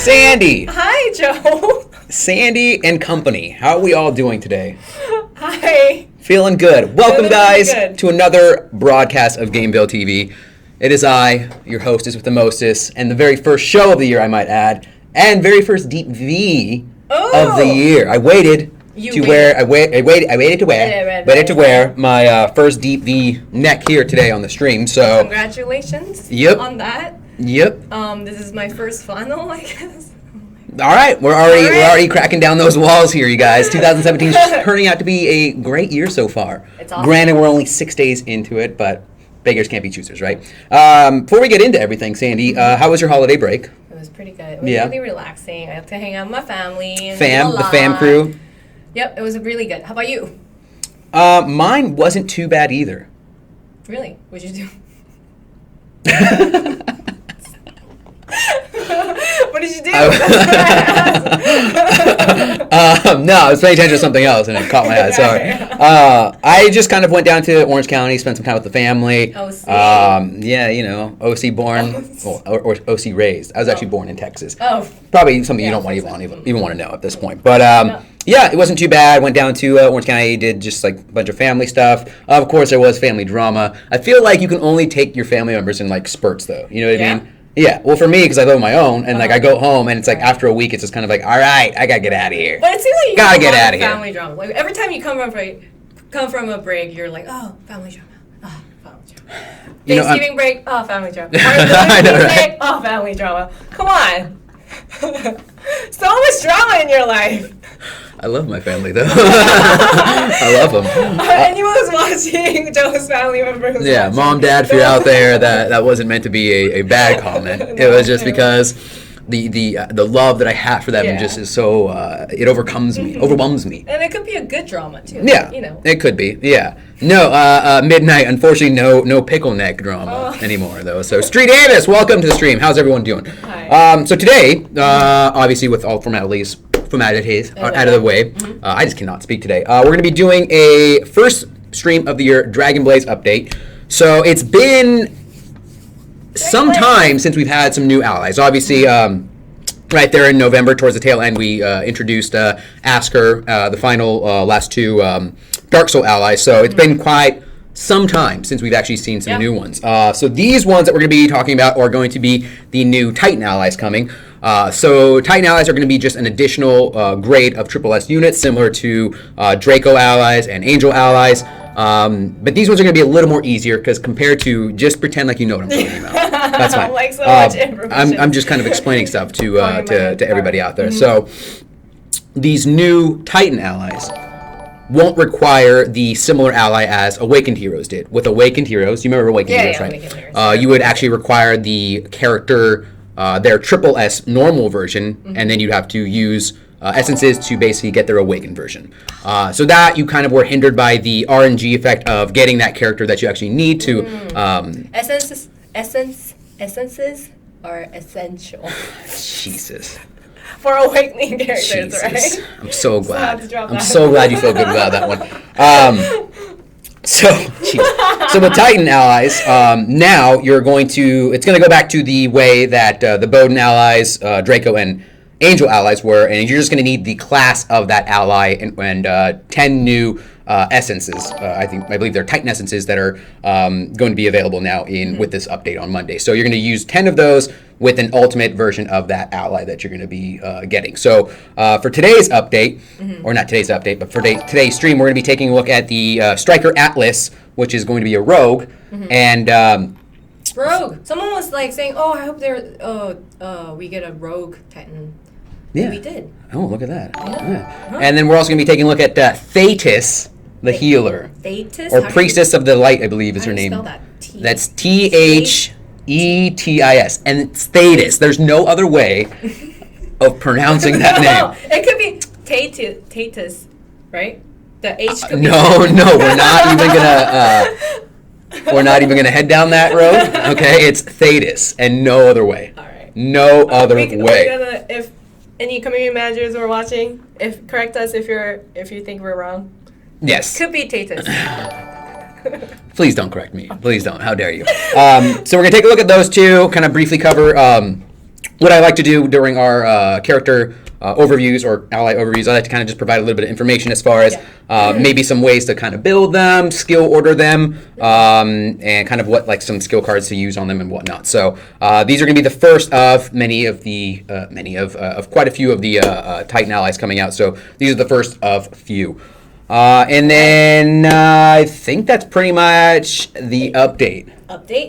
Sandy. Hi, Joe. Sandy and company. How are we all doing today? Hi. Feeling good. Welcome, Feeling guys, good. to another broadcast of Gameville TV. It is I, your hostess with the mostest, and the very first show of the year, I might add, and very first Deep V of the year. I waited to wear my first Deep V neck here today on the stream. So congratulations on that. Yep. This is my first funnel, I guess. All right, we're already cracking down those walls here, you guys. 2017 is turning out to be a great year so far. It's awesome. Granted, we're only 6 days into it, but beggars can't be choosers, right? Before we get into everything, Sandy, how was your holiday break? It was pretty good. It was really relaxing. I got to hang out with my family. And the fam crew. Yep, it was really good. How about you? Mine wasn't too bad either. Really? What'd you do? What did you do? No, I was paying attention to something else and it caught my eye. Sorry. I just kind of went down to Orange County, spent some time with the family. OC. Yeah, you know, OC born or OC raised. I was actually born in Texas. Oh. Probably something you don't want even want to know at this point. But yeah, it wasn't too bad. Went down to Orange County, did just like a bunch of family stuff. Of course, there was family drama. I feel like you can only take your family members in like spurts, though. You know what I mean? Yeah, well, for me, because I live on my own, and like I go home, and it's like after a week, it's just kind of like, all right, I gotta get out of here. But it seems like you gotta get have out of here. Family drama. Like every time you come from a break, you're like, oh, family drama. Oh, family drama. Thanksgiving break, oh, family drama. I know, right? Oh, family drama. Come on. So much drama in your life. I love my family, though. I love them. Anyone who's watching, Joe's family members. Yeah, watching. Mom, Dad, if you're out there, that wasn't meant to be a bad comment. It was just because the love that I have for them just is so it overwhelms me. And it could be a good drama too. Yeah, you know. It could be. Yeah. No, midnight. Unfortunately, no pickle neck drama anymore though. So, Street Davis, welcome to the stream. How's everyone doing? Hi. So today, obviously, with all formalities out of the way, I just cannot speak today. We're going to be doing a first stream of the year Dragon Blaze update. So it's been some time since we've had some new allies. Obviously, right there in November, towards the tail end, we introduced Asker, the final last two Dark Soul allies. So it's been quite some time since we've actually seen some new ones. So these ones that we're going to be talking about are going to be the new Titan allies coming. So Titan allies are going to be just an additional grade of Triple S units, similar to Draco allies and Angel allies. But these ones are going to be a little more easier because compared to just pretend like you know what I'm talking about. That's fine. Like so much information. I'm just kind of explaining stuff to everybody out there. So these new Titan allies won't require the similar ally as Awakened Heroes did. With Awakened Heroes, you remember Awakened Heroes, right? Awakened Heroes. You would actually require the character, their Triple S normal version, and then you'd have to use essences to basically get their Awakened version. So that you kind of were hindered by the RNG effect of getting that character that you actually need to. Essences are essential. Jesus. For awakening characters, Jesus. right? I'm so glad. I'm so glad you feel good about that one. So the Titan allies, now you're going to, it's going to go back to the way that the Bowden allies, Draco and Angel allies were, and you're just going to need the class of that ally and 10 new essences. I believe they're Titan essences that are going to be available now with this update on Monday. So you're going to use 10 of those with an ultimate version of that ally that you're going to be getting. So for today's update, or not today's update, but for today's stream, we're going to be taking a look at the Striker Atlas, which is going to be a rogue, and rogue. Someone was like saying, "Oh, I hope we get a rogue Titan." Yeah, we did. Oh, look at that. Yeah. And then we're also going to be taking a look at Thetis, the healer. Thetis? Or Priestess of the Light, I believe is her name. How do you spell that? That's Thetis. And it's Thetis. There's no other way of pronouncing that name. It could be Thetis, right? The H could be... No, we're not even gonna head down that road. Okay, it's Thetis and no other way. All right. No other way. If any community managers are watching, correct us if you think we're wrong. Yes. Could be Thetis. Please don't correct me. Please don't. How dare you? So we're going to take a look at those two, kind of briefly cover what I like to do during our character overviews or ally overviews, I like to kind of just provide a little bit of information as far as maybe some ways to kind of build them, skill order them, and kind of what like some skill cards to use on them and whatnot. So these are going to be the first of many of quite a few of the Titan allies coming out. So these are the first of few. And then I think that's pretty much the update.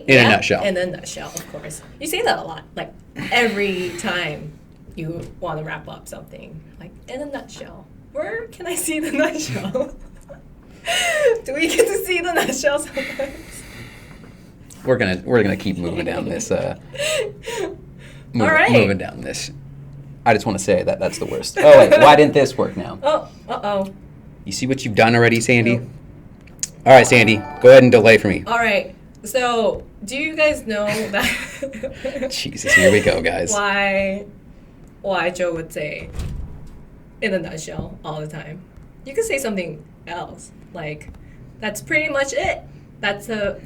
In a nutshell. In a nutshell, of course. You say that a lot, like every time you want to wrap up something, like in a nutshell. Where can I see the nutshell? Do we get to see the nutshell sometimes? We're gonna keep moving down this. Moving down this. I just want to say that that's the worst. Oh wait, why didn't this work now? Oh. You see what you've done already, Sandy? Nope. All right, Sandy, go ahead and delay for me. All right. So, do you guys know that? Jesus, here we go, guys. Why Joe would say, in a nutshell, all the time? You could say something else, like, that's pretty much it. That's a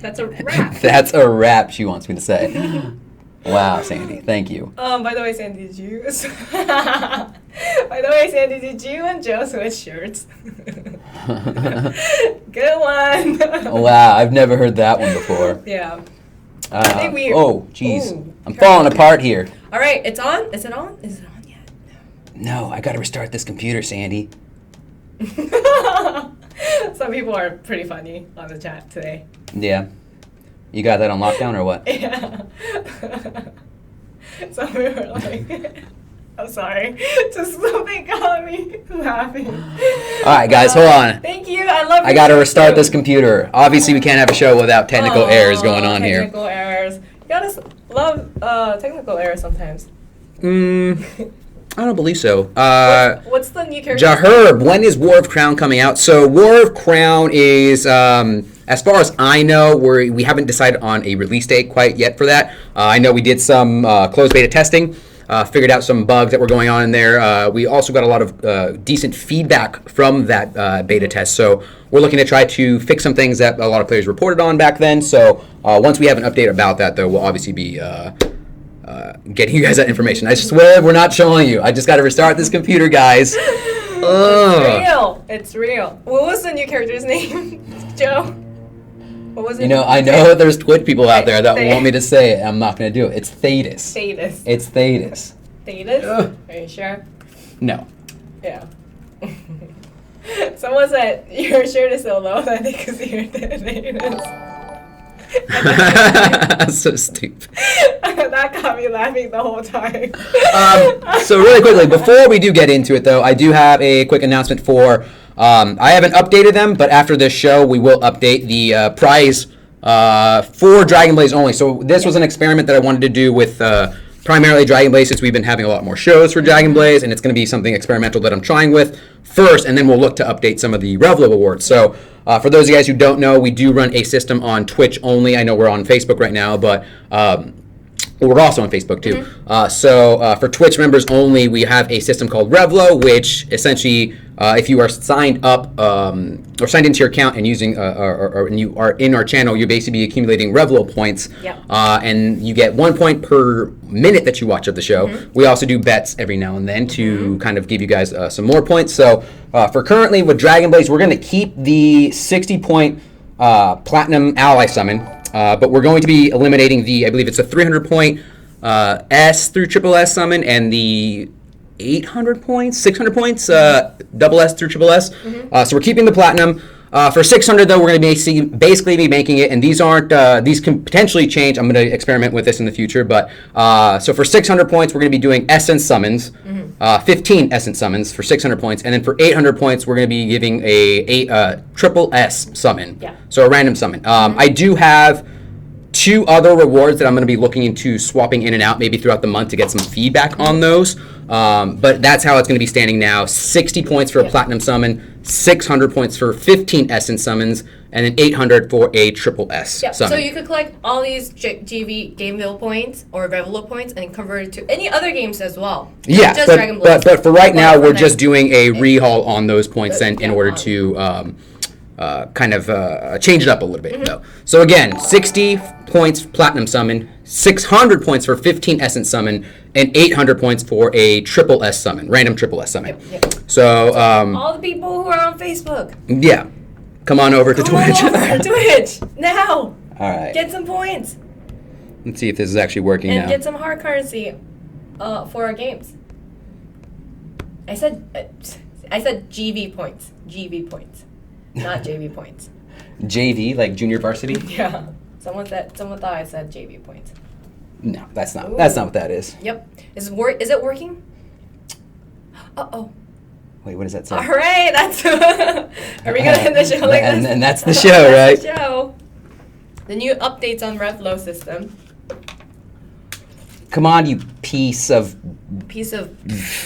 wrap. That's a wrap. She wants me to say. Wow, Sandy, thank you. By the way, Sandy, did you? By the way, Sandy, did you and Joe switch shirts? Good one. Wow, I've never heard that one before. Yeah. I think we. Oh, jeez, I'm falling apart here. All right, it's on. Is it on? Is it on yet? No, I got to restart this computer, Sandy. Some people are pretty funny on the chat today. Yeah. You got that on lockdown or what? Yeah. Some people were like, I'm sorry. Just something got me laughing. All right, guys, hold on. Thank you. I love you. I got to restart this computer. Obviously, we can't have a show without technical errors going on here. Technical errors. You gotta love technical errors sometimes. I don't believe so. What's the new character? Jaherb, when is War of Crown coming out? So War of Crown is, as far as I know, we haven't decided on a release date quite yet for that. I know we did some closed beta testing, figured out some bugs that were going on in there. We also got a lot of decent feedback from that beta test. So we're looking to try to fix some things that a lot of players reported on back then. So once we have an update about that, though, we'll obviously be getting you guys that information. I swear we're not showing you. I just got to restart this computer, guys. It's real. What was the new character's name, Joe? What was it? You know, I know there's Twitch people out there that want me to say it. I'm not going to do it. It's Thetis. It's Thetis. Thetis? Are you sure? No. Yeah. Someone said, your shirt is so low that they could see your Thetis. So stupid. That got me laughing the whole time. So really quickly, before we do get into it, though, I do have a quick announcement for. I haven't updated them, but after this show, we will update the prize for Dragon Blaze only. So this was an experiment that I wanted to do with primarily Dragon Blaze, since we've been having a lot more shows for Dragon Blaze, and it's going to be something experimental that I'm trying with first, and then we'll look to update some of the Revel awards. So for those of you guys who don't know, we do run a system on Twitch only. I know we're on Facebook right now, but we're also on Facebook too. So for Twitch members only, we have a system called Revlo, which essentially, if you are signed up or signed into your account and using and you are in our channel, you'll basically be accumulating Revlo points, and you get 1 point per minute that you watch of the show. We also do bets every now and then to kind of give you guys some more points. So for currently with Dragon Blaze, we're going to keep the 60-point Platinum Ally Summon. But we're going to be eliminating the, I believe it's a 300-point S through triple S summon and the 800 points, 600 points, double S through triple S. So we're keeping the Platinum. For 600, though, we're going to basically be making it, and these can potentially change. I'm going to experiment with this in the future. But so for 600 points, we're going to be doing Essence summons, 15 Essence summons for 600 points. And then for 800 points, we're going to be giving a triple S summon. So a random summon. I do have 2 other rewards that I'm going to be looking into swapping in and out maybe throughout the month to get some feedback on those. But that's how it's going to be standing now. 60 points for a Platinum summon, 600 points for 15 Essence summons, and then 800 for a triple S summon. So you could collect all these GV Gameville points or Revelo points and convert it to any other games as well. Yeah, but for right now, we're just doing a rehaul on those points in order to kind of change it up a little bit, though. So again, 60 points Platinum Summon, 600 points for 15 Essence Summon, and 800 points for a triple S Summon, random triple S Summon. Yep. So, all the people who are on Facebook. Yeah. Come on over to Twitch. Come on over to Twitch now. All right. Get some points. Let's see if this is actually working and now. Get some hard currency for our games. I said GV points. GV points. Not JV points. JV, like junior varsity? Yeah. Someone thought I said JV points. No, that's not. Ooh. That's not what that is. Yep. Is it working? Uh-oh. Wait, what does that say? All right, that's. Are we gonna end the show like this? And that's the show, right? That's the show. The new updates on Revlo system. Come on, you piece of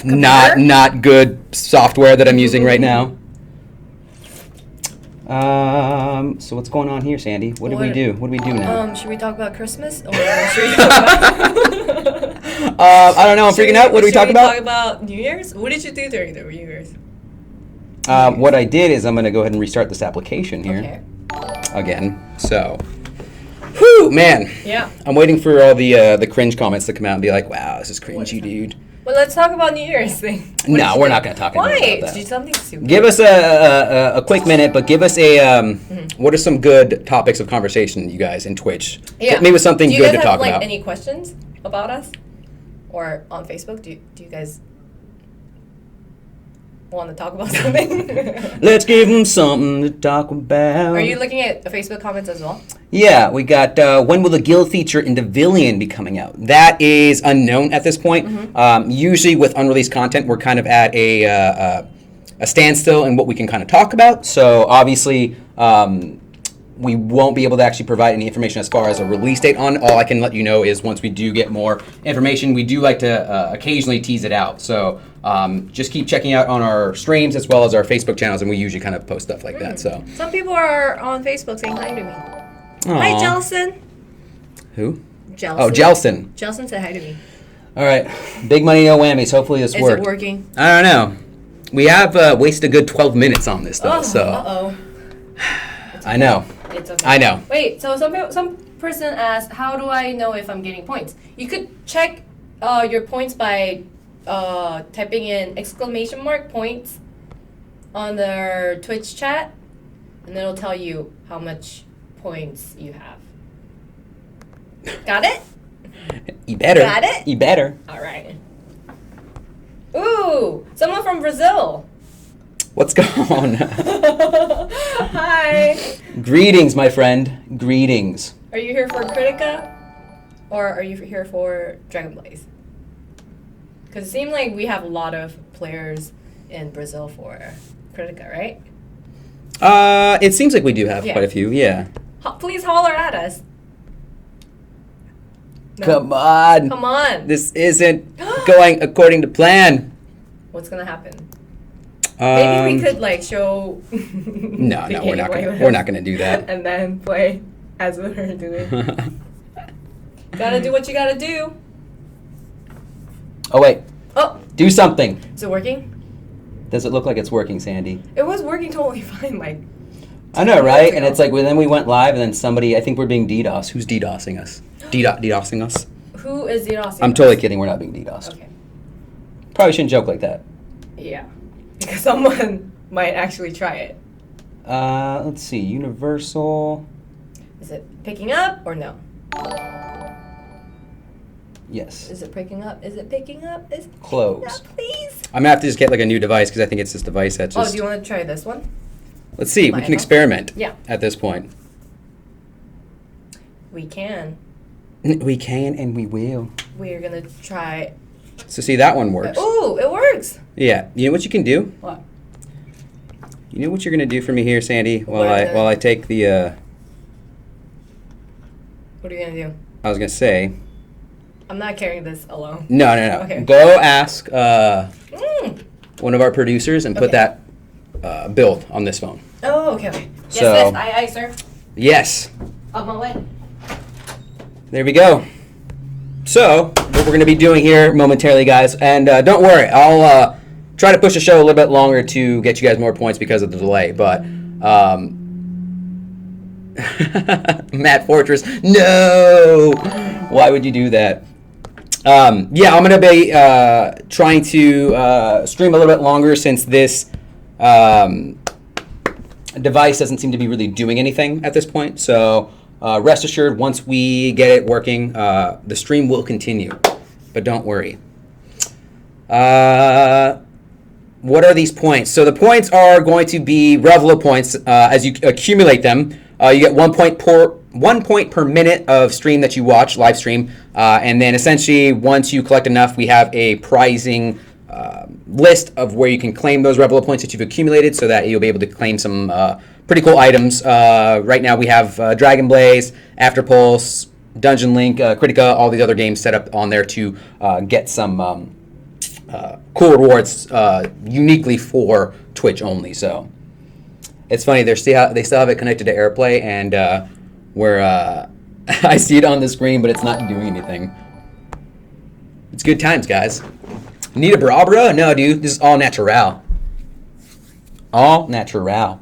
not good software that I'm using right now. So what's going on here, Sandy? What do we do? What do we do now? Should we talk about Christmas or should we talk about? I don't know. I'm freaking out. What do we talk about? Talk about New Year's. What did you do during the New Year's? What I did is I'm going to go ahead and restart this application here. Okay. Again. So. Whew, man. Yeah. I'm waiting for all the cringe comments to come out and be like, wow, this is cringy, dude. Well, let's talk about New Year's thing. No, we're not going to talk about that. Why? Do something stupid. Give us a quick minute, but give us a what are some good topics of conversation, you guys, in Twitch? Yeah. Hit me with something good to talk about. Do you guys have any questions about us, or on Facebook? Do you guys want to talk about something? Let's give them something to talk about. Are you looking at the Facebook comments as well? Yeah, we got when will the guild feature in Devilian be coming out? That is unknown at this point. Usually with unreleased content, we're kind of at a standstill in what we can kind of talk about. So obviously, we won't be able to actually provide any information as far as a release date on. All I can let you know is once we do get more information, we do like to occasionally tease it out. So just keep checking out on our streams as well as our Facebook channels, and we usually kind of post stuff like that. So some people are on Facebook saying hi to me. Aww. Hi, Jelson. Who? Jelson. Oh, Jelson. Jelson said hi to me. All right. Big money, no whammies. Hopefully this worked. Is it working? I don't know. We have wasted a good 12 minutes on this, though. Uh-oh. I know. It's okay. I know. Wait, so some person asked, how do I know if I'm getting points? You could check your points by typing in ! points on their Twitch chat, and it'll tell you how much points you have. Got it? You better. Got it? You better. All right. Ooh, someone from Brazil. What's going on? Hi. Greetings, my friend. Greetings. Are you here for Critica, or are you here for Dragon Blaze? Because it seems like we have a lot of players in Brazil for Critica, right? It seems like we do have quite a few, yeah. Please holler at us. No. Come on. Come on. This isn't going according to plan. What's gonna happen? Maybe we could like show. No, we're not gonna do that. And then play as we're doing. Gotta do what you gotta do. Oh wait. Oh. Do something. Is it working? Does it look like it's working, Sandy? It was working totally fine, like. I know, right? And it's like, well, then we went live, and then somebody, I think we're being DDoS. Who's DDoSing us? DDoSing us? Who is DDoSing I'm totally kidding. We're not being DDoSed. Okay. Probably shouldn't joke like that. Yeah. Because someone might actually try it. Let's see. Universal. Is it picking up or no? Yes. Is it picking up? Is it picking up? Is it Close. picking up, please? I'm gonna have to just get like a new device because I think it's this device that's just. Oh, do you want to try this one? Let's see. We can experiment. Yeah. At this point. We can. We can and we will. We're gonna try. So see, that one works. Ooh, it works. Yeah. You know what you can do? What? You know what you're gonna do for me here, Sandy? While I take the. What are you gonna do? I was gonna say. I'm not carrying this alone. No. Okay. Go ask one of our producers and put that build on this phone. Oh, okay. Yes, So- aye, sir. Yes. On my way. There we go. So, what we're going to be doing here momentarily, guys, and don't worry, I'll try to push the show a little bit longer to get you guys more points because of the delay, but Matt Fortress. No! Why would you do that? Yeah, I'm going to be trying to stream a little bit longer since this device doesn't seem to be really doing anything at this point. So rest assured, once we get it working, the stream will continue. But don't worry. What are these points? So the points are going to be Revelo points. As you accumulate them, you get 1 point per minute of stream that you watch, live stream. And then essentially, once you collect enough, we have a prizing list of where you can claim those Revelo points that you've accumulated so that you'll be able to claim some pretty cool items. Right now we have Dragon Blaze, After Pulse, Dungeon Link, Critica, all these other games set up on there to get some cool rewards uniquely for Twitch only. So it's funny, they still have it connected to AirPlay, and where I see it on the screen, but it's not doing anything. It's good times, guys. Need a bra, bro? No, dude. This is all natural. All natural.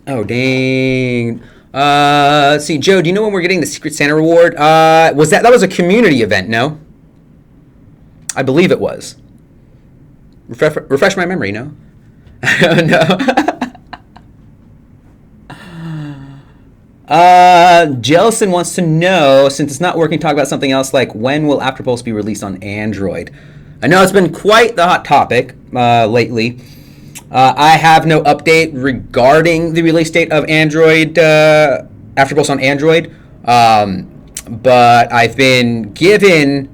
Oh, dang. Let's see, Joe, do you know when we're getting the Secret Santa reward? That was a community event, no? I believe it was. Refresh my memory, no? No. Jelson wants to know, since it's not working, talk about something else, like when will Afterpulse be released on Android? I know it's been quite the hot topic lately. I have no update regarding the release date of Android, Afterpulse on Android, but I've been given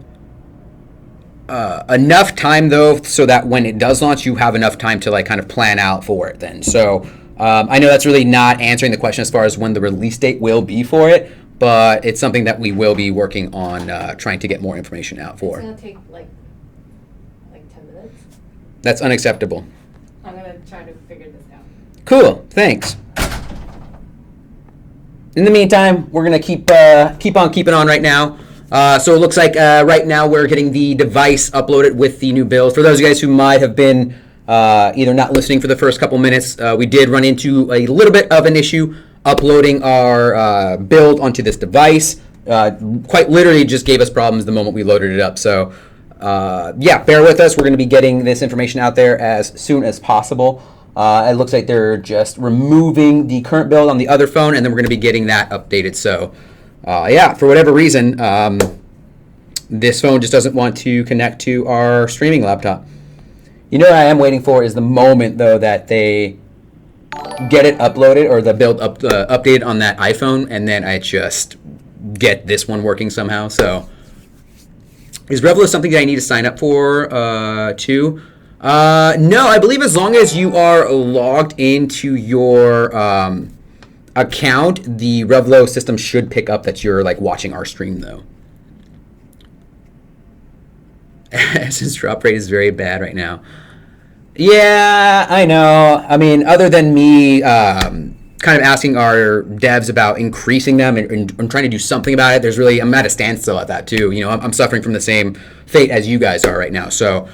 enough time, though, so that when it does launch, you have enough time to like kind of plan out for it then. So I know that's really not answering the question as far as when the release date will be for it, but it's something that we will be working on trying to get more information out for. It's going to take like 10 minutes. That's unacceptable. I'm going to try to figure this out. Cool, thanks. In the meantime, we're going to keep on keeping on right now. So it looks like right now we're getting the device uploaded with the new build. For those of you guys who might have been either not listening for the first couple minutes, we did run into a little bit of an issue uploading our build onto this device. Quite literally just gave us problems the moment we loaded it up. So yeah, bear with us. We're going to be getting this information out there as soon as possible. It looks like they're just removing the current build on the other phone, and then we're going to be getting that updated. So yeah, for whatever reason, this phone just doesn't want to connect to our streaming laptop. You know what I am waiting for is the moment, though, that they get it uploaded or the build updated on that iPhone, and then I just get this one working somehow. So is Revelo something that I need to sign up for too? No, I believe as long as you are logged into your account, the Revelo system should pick up that you're like watching our stream, though. Since drop rate is very bad right now. Yeah, I know. I mean, other than me kind of asking our devs about increasing them and trying to do something about it, I'm at a standstill at that too. You know, I'm suffering from the same fate as you guys are right now. So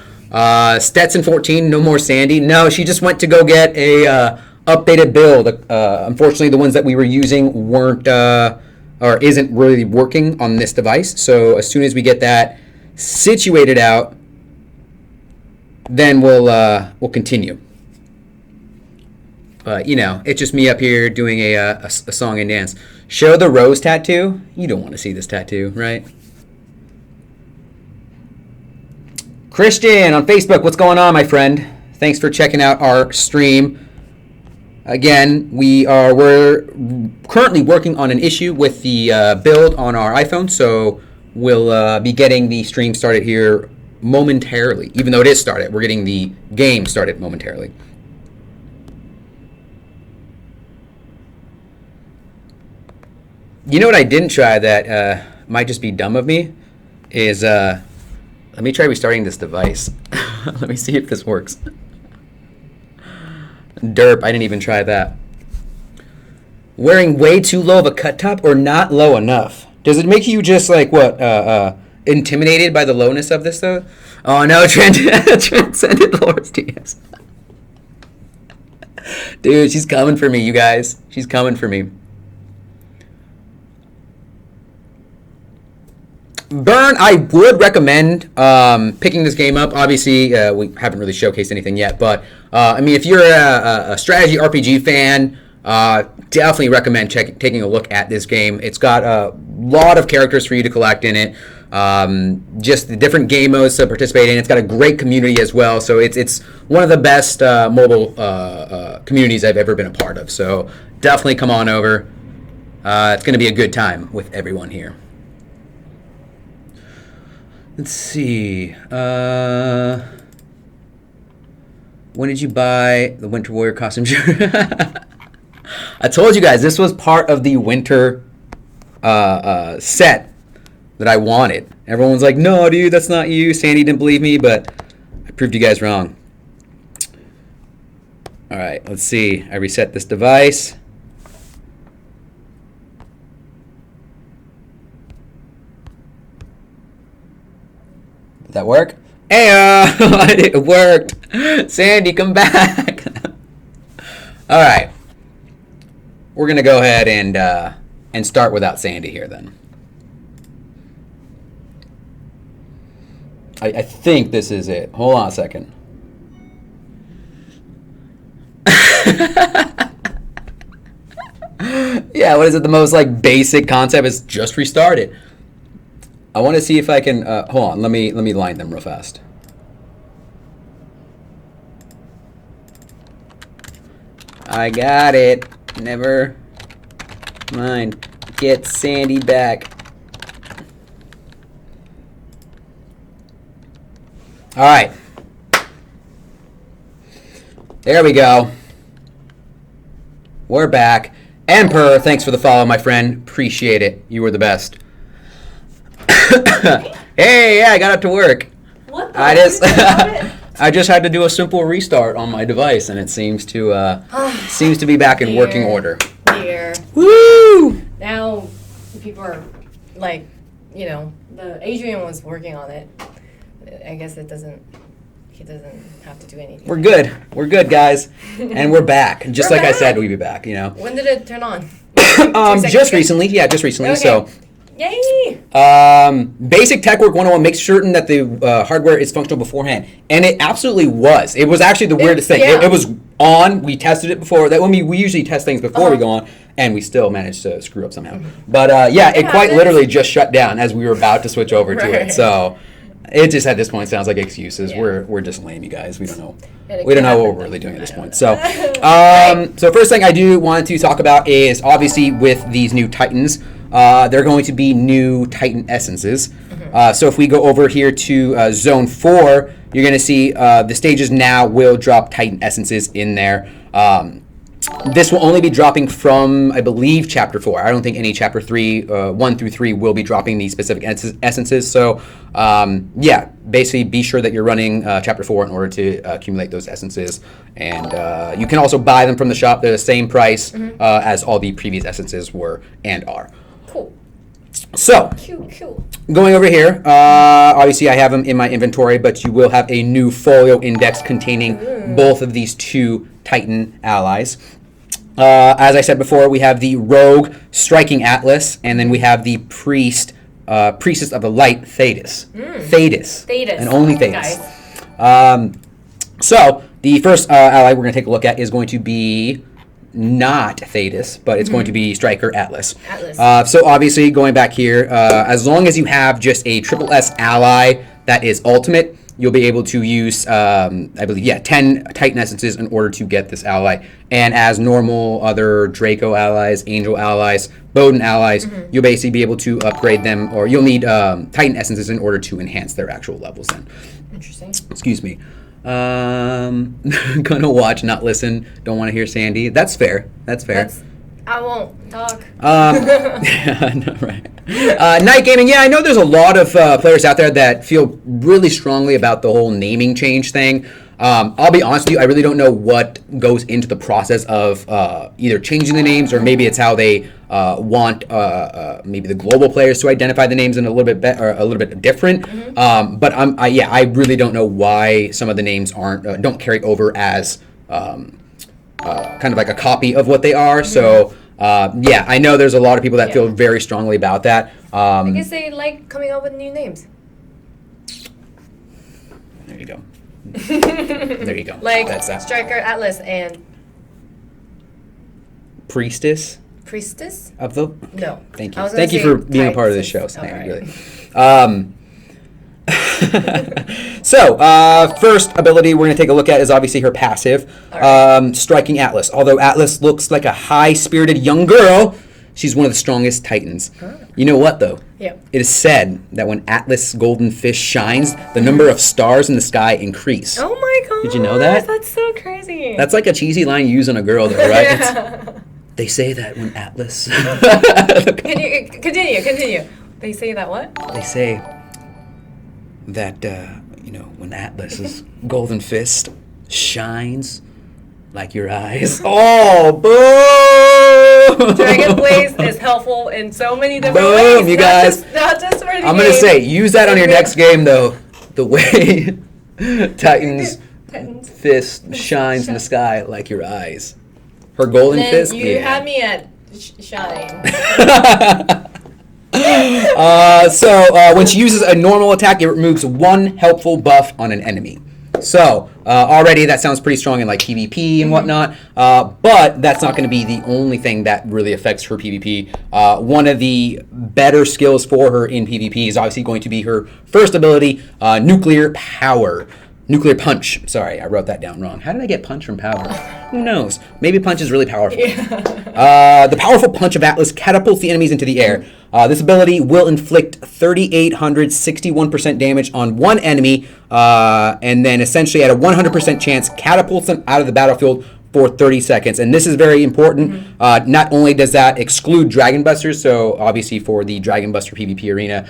Stetson 14, no more Sandy. No, she just went to go get a updated build. Unfortunately, the ones that we were using weren't or isn't really working on this device. So as soon as we get that situated out, then we'll continue. But you know, it's just me up here doing a song and dance. Show the rose tattoo. You don't want to see this tattoo, right? Christian on Facebook, what's going on, my friend? Thanks for checking out our stream. Again, we're currently working on an issue with the build on our iPhone, so we'll be getting the stream started here momentarily. Even though it is started, we're getting the game started momentarily. You know what I didn't try that might just be dumb of me is let me try restarting this device. Let me see if this works. Derp, I didn't even try that. Wearing way too low of a cut top or not low enough? Does it make you just like what intimidated by the lowness of this though? Oh no, Transcendent Lords DS. Dude, she's coming for me, you guys. She's coming for me. Burn, I would recommend picking this game up. Obviously, we haven't really showcased anything yet, but I mean, if you're a strategy RPG fan, definitely recommend taking a look at this game. It's got a lot of characters for you to collect in it. Just the different game modes to participate in. It's got a great community as well, so it's one of the best mobile communities I've ever been a part of. So definitely come on over. It's going to be a good time with everyone here. Let's see. When did you buy the Winter Warrior costume? I told you guys this was part of the winter set that I wanted. Everyone's like, no, dude, that's not you. Sandy didn't believe me, but I proved you guys wrong. All right, let's see. I reset this device. Did that work? Hey, it worked. Sandy, come back. All right. We're going to go ahead and start without Sandy here then. I think this is it. Hold on a second. Yeah, what is it? The most like basic concept is just restart it. I want to see if I can hold on. Let me line them real fast. I got it. Never mind. Get Sandy back. All right. There we go. We're back. Emperor, thanks for the follow, my friend. Appreciate it. You were the best. Hey, yeah, I got up to work. What the? I just had to do a simple restart on my device, and it seems to be back in working order. Here. Woo! Now people are like, the Adrian was working on it. I guess he doesn't have to do anything. We're good, guys, and we're back. Just I said, we'd be back. When did it turn on? Just recently. Yeah, just recently. Okay. So. Yay! Basic Tech Work 101 makes certain that the hardware is functional beforehand, and it absolutely was. It was actually the weirdest thing. Yeah. It was on. We tested it before. That when we usually test things before we go on, and we still managed to screw up somehow. But it quite literally just shut down as we were about to switch over to it. So it just at this point sounds like excuses. Yeah. We're just lame, you guys. We don't know. We don't know what we're really doing at this point. So, so first thing I do want to talk about is obviously with these new Titans. They're going to be new Titan essences. So if we go over here to Zone 4, you're going to see the stages now will drop Titan essences in there. This will only be dropping from, I believe, Chapter 4. I don't think any Chapter 3, 1 through 3 will be dropping these specific essences. So, basically be sure that you're running Chapter 4 in order to accumulate those essences. And you can also buy them from the shop. They're the same price as all the previous essences were and are. Cool. So, going over here, obviously I have them in my inventory, but you will have a new folio index containing both of these two Titan allies. As I said before, we have the Rogue Striking Atlas, and then we have the Priestess of the Light, Thetis. Thetis. And only Thetis. So, the first ally we're going to take a look at is going to be not Thetis, but it's going to be Striker Atlas. So obviously, going back here, as long as you have just a triple S ally that is ultimate, you'll be able to use, I believe, 10 Titan Essences in order to get this ally. And as normal other Draco allies, Angel allies, Bowden allies, you'll basically be able to upgrade them, or you'll need Titan Essences in order to enhance their actual levels then. Interesting. Excuse me. Gonna watch, not listen. Don't want to hear Sandy. That's fair. I won't talk. No, right. Night gaming. Yeah, I know there's a lot of players out there that feel really strongly about the whole naming change thing. I'll be honest with you, I really don't know what goes into the process of either changing the names, or maybe it's how they want maybe the global players to identify the names in a little bit or a little bit different. But I really don't know why some of the names don't carry over as kind of like a copy of what they are. So I know there's a lot of people that feel very strongly about that. I guess they like coming up with new names. There you go. There you go. Like That's that. Striker, Atlas, and Priestess of the. No. Thank you. Thank you for being a part of this show. Really. So, first ability we're going to take a look at is obviously her passive, Striking Atlas. Although Atlas looks like a high-spirited young girl, she's one of the strongest titans. You know what, though? Yeah. It is said that when Atlas golden fish shines, the number of stars in the sky increase. Oh my god. Did you know that? That's so crazy. That's like a cheesy line you use on a girl, though, right? Yeah. They say that when Atlas... Continue. They say that what? They say that, when Atlas's golden fist shines like your eyes. Oh, boom! Dragon Blaze is helpful in so many different Boom, ways. you guys. Not just for the I'm going to say, use that on your next game, though. The way Titan's fist shines in the sky like your eyes. Her golden fist? You had me at shine. When she uses a normal attack, it removes one helpful buff on an enemy. So, already that sounds pretty strong in like PvP and whatnot, but that's not going to be the only thing that really affects her PvP. One of the better skills for her in PvP is obviously going to be her first ability, Nuclear Power. Nuclear Punch. Sorry, I wrote that down wrong. How did I get punch from power? Who knows? Maybe punch is really powerful. Yeah. The powerful punch of Atlas catapults the enemies into the air. This ability will inflict 3,861% damage on one enemy, and then essentially at a 100% chance catapults them out of the battlefield for 30 seconds. And this is very important. Not only does that exclude Dragon Busters, so obviously for the Dragon Buster PvP arena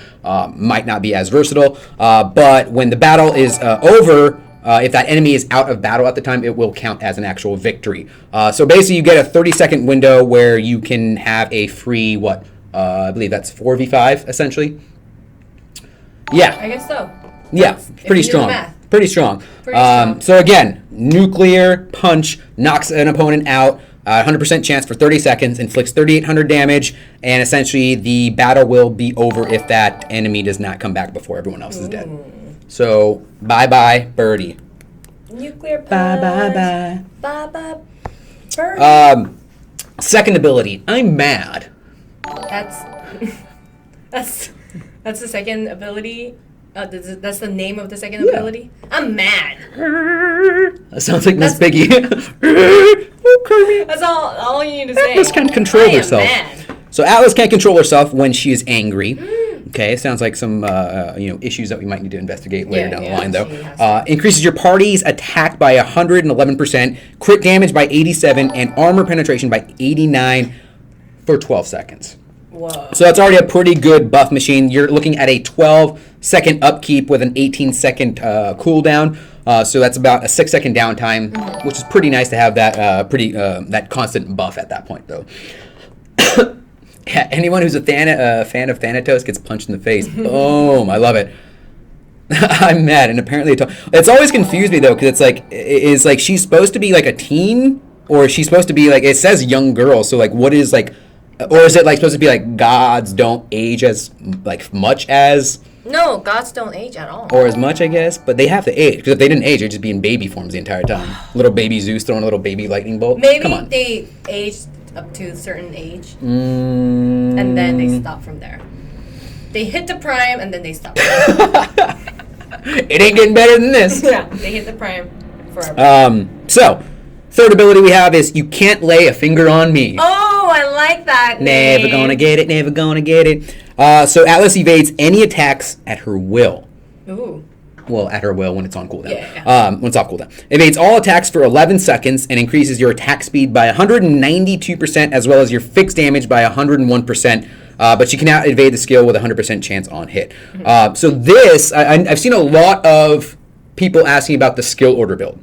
might not be as versatile, but when the battle is over, if that enemy is out of battle at the time, it will count as an actual victory. So basically you get a 30-second window where you can have a free, I believe that's 4v5 essentially. Yeah. I guess so. Yeah, pretty strong. Pretty strong. So again, Nuclear Punch knocks an opponent out, 100% chance for 30 seconds, inflicts 3,800 damage, and essentially the battle will be over if that enemy does not come back before everyone else is dead. So, bye-bye, Birdie. Nuclear Punch. Bye-bye-bye. Bye-bye, Birdie. Second ability, I'm mad. That's the second ability. That's the name of the second ability. I'm mad. That sounds like Miss Piggy. That's all you need to say. Atlas can't control herself. Mad. So Atlas can't control herself when she is angry. Okay, it sounds like some issues that we might need to investigate later down the line, though. Increases your party's attack by 111%, crit damage by 87, and armor penetration by 89 for 12 seconds. Whoa. So that's already a pretty good buff machine. You're looking at a 12-second upkeep with an 18-second cooldown. So that's about a 6-second downtime, which is pretty nice to have that that constant buff at that point, though. Anyone who's a fan of Thanatos gets punched in the face. Boom! I love it. I'm mad, and apparently it's always confused me though, because it's like she's supposed to be like a teen, or is she supposed to be like, it says young girl, so like what is like, or is it like supposed to be like gods don't age as like much as? No, gods don't age at all. Or as much, I guess, but they have to age, because if they didn't age, they'd just be in baby forms the entire time. Little baby Zeus throwing a little baby lightning bolt. Maybe Come on. they aged up to a certain age, and then they stop from there. They hit the prime, and then they stop. It ain't getting better than this. Yeah, they hit the prime forever. So, third ability we have is You Can't Lay a Finger on Me. Oh, I like that Never name. gonna get it, never gonna get it. So Atlas evades any attacks at her will. Ooh. Well, at her will when it's on cooldown. Yeah. When it's off cooldown. Evades all attacks for 11 seconds and increases your attack speed by 192% as well as your fixed damage by 101%. But you cannot evade the skill with a 100% chance on hit. So this, I've seen a lot of people asking about the skill order build.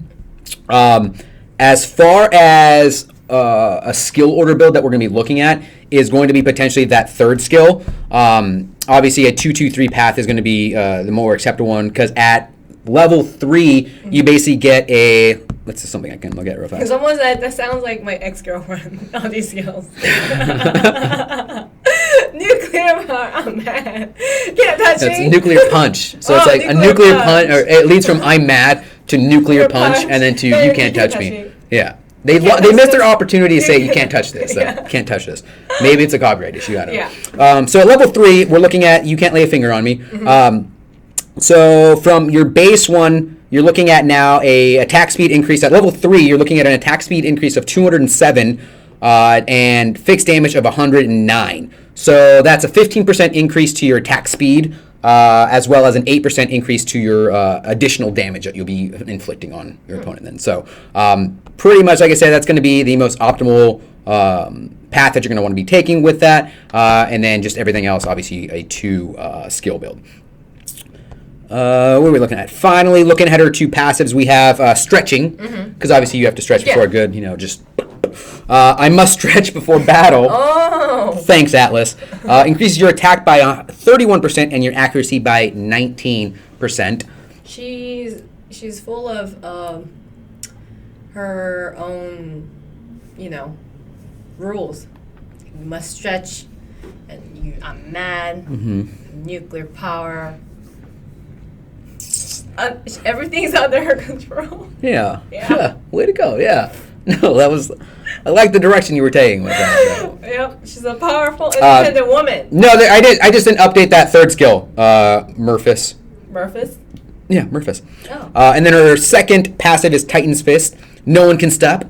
As far as a skill order build that we're going to be looking at, is going to be potentially that third skill. Obviously, a 2-2-3 path is going to be the more acceptable one, because at level 3, you basically get a... This is something I can look at real fast. Someone said that sounds like my ex-girlfriend. All these skills. Nuclear power. I'm mad. Can't touch me. It's nuclear punch. So it's like a nuclear punch, or it leads from I'm mad to nuclear punch, and then to you can't touch me. Yeah. They missed their opportunity to say you can't touch this. So can't touch this. Maybe it's a copyright issue. I don't know. So at level 3, we're looking at you can't lay a finger on me. So from your base one, you're looking at now a attack speed increase. At level 3, you're looking at an attack speed increase of 207 and fixed damage of 109. So that's a 15% increase to your attack speed, as well as an 8% increase to your additional damage that you'll be inflicting on your opponent then. So pretty much, like I said, that's going to be the most optimal path that you're going to want to be taking with that. And then just everything else, obviously a 2 skill build. What are we looking at? Finally, looking at our 2 passives, we have stretching, because obviously you have to stretch before a good, just... I must stretch before battle. Oh! Thanks, Atlas. Increases your attack by 31% and your accuracy by 19%. She's full of her own, rules. You must stretch, and I'm mad. Nuclear power. Everything's under her control. Yeah. Way to go. Yeah. No, I like the direction you were taking with that. So. Yep. She's a powerful, independent woman. No, I just didn't update that third skill. Murphys. Murphys? Yeah, Murphys. Oh. And then her second passive is Titan's Fist. No one can stop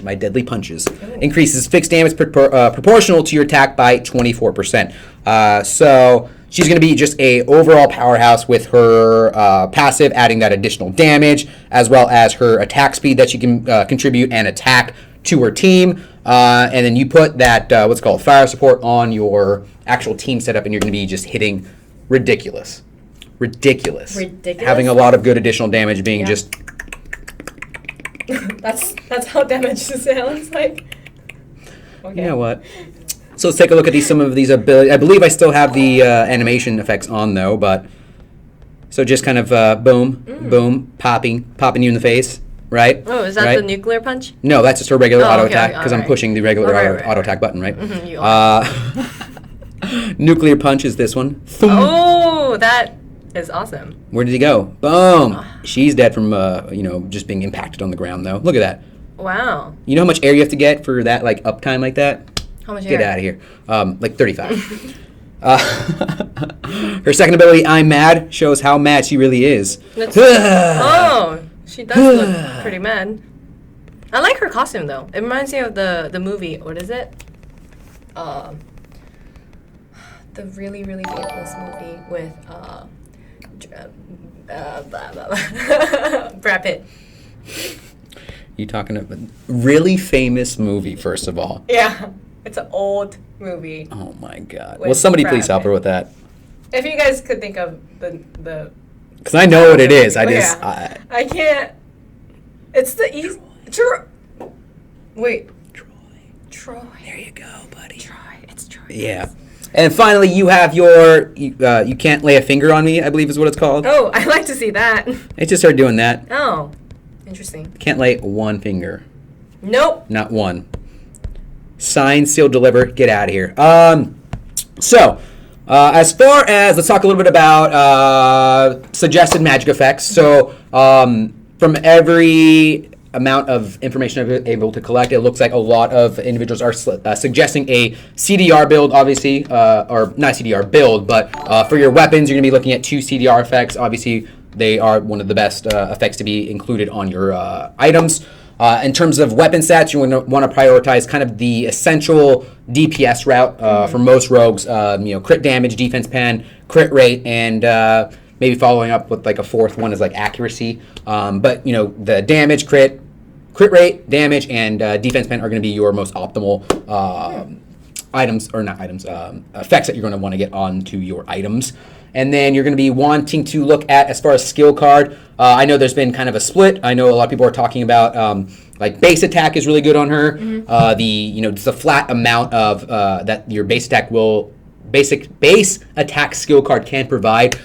my deadly punches. Increases fixed damage proportional to your attack by 24%. So she's going to be just a overall powerhouse with her passive, adding that additional damage, as well as her attack speed that she can contribute and attack to her team. And then you put that, what's called fire support on your actual team setup, and you're going to be just hitting ridiculous. Having a lot of good additional damage, being just... That's how damage sounds like. Okay. You know what? So let's take a look at some of these abilities. I believe I still have the animation effects on though, but so just kind of boom, popping you in the face, right? Oh, is that the nuclear punch? No, that's just her regular auto attack, because I'm pushing the regular auto attack button, right? You are. Nuclear punch is this one. Oh, that is awesome. Where did he go? Boom. She's dead from just being impacted on the ground though. Look at that. Wow. You know how much air you have to get for that uptime like that? How much Get out of here. 35. Her second ability, I'm Mad, shows how mad she really is. Oh, she does look pretty mad. I like her costume, though. It reminds me of the movie. What is it? The really, really famous movie with Brad Pitt. You talking about really famous movie, first of all? Yeah. It's an old movie. Oh my God! Will somebody please help her with that? If you guys could think of the. Because I know what it is. I can't. It's the East. Wait. Troy. There you go, buddy. Troy. It's Troy. Yeah. And finally, you have your you can't lay a finger on me, I believe is what it's called. Oh, I like to see that. It just started doing that. Oh, interesting. Can't lay one finger. Nope. Not one. Sign, seal, deliver. Get out of here. As far as, let's talk a little bit about suggested magic effects. So, from every amount of information I've been able to collect, it looks like a lot of individuals are suggesting a CDR build, obviously, or not CDR build, but for your weapons, you're going to be looking at 2 CDR effects. Obviously, they are one of the best effects to be included on your items. In terms of weapon stats, you want to prioritize kind of the essential DPS route for most rogues. Crit damage, defense pen, crit rate, and maybe following up with a fourth one is accuracy. But the damage, crit rate, damage, and defense pen are going to be your most optimal effects that you're going to want to get onto your items. And then you're going to be wanting to look at, as far as skill card, I know there's been kind of a split. I know a lot of people are talking about like base attack is really good on her. Just the flat amount of that your base attack will base attack skill card can provide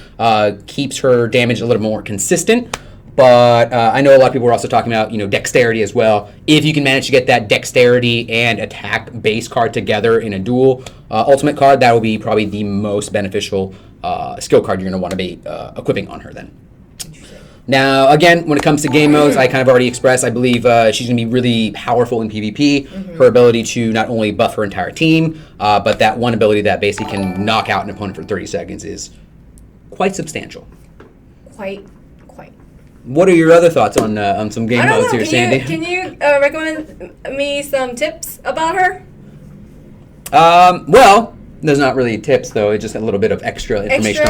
keeps her damage a little more consistent. But I know a lot of people are also talking about dexterity as well. If you can manage to get that dexterity and attack base card together in a dual ultimate card, that will be probably the most beneficial skill card you're going to want to be equipping on her then. Now, again, when it comes to game modes, I kind of already expressed, I believe she's going to be really powerful in PvP. Her ability to not only buff her entire team, but that one ability that basically can knock out an opponent for 30 seconds is quite substantial. Quite. What are your other thoughts on some game modes here, Sandy? Can you recommend me some tips about her? Well, there's not really tips, though. It's just a little bit of extra information.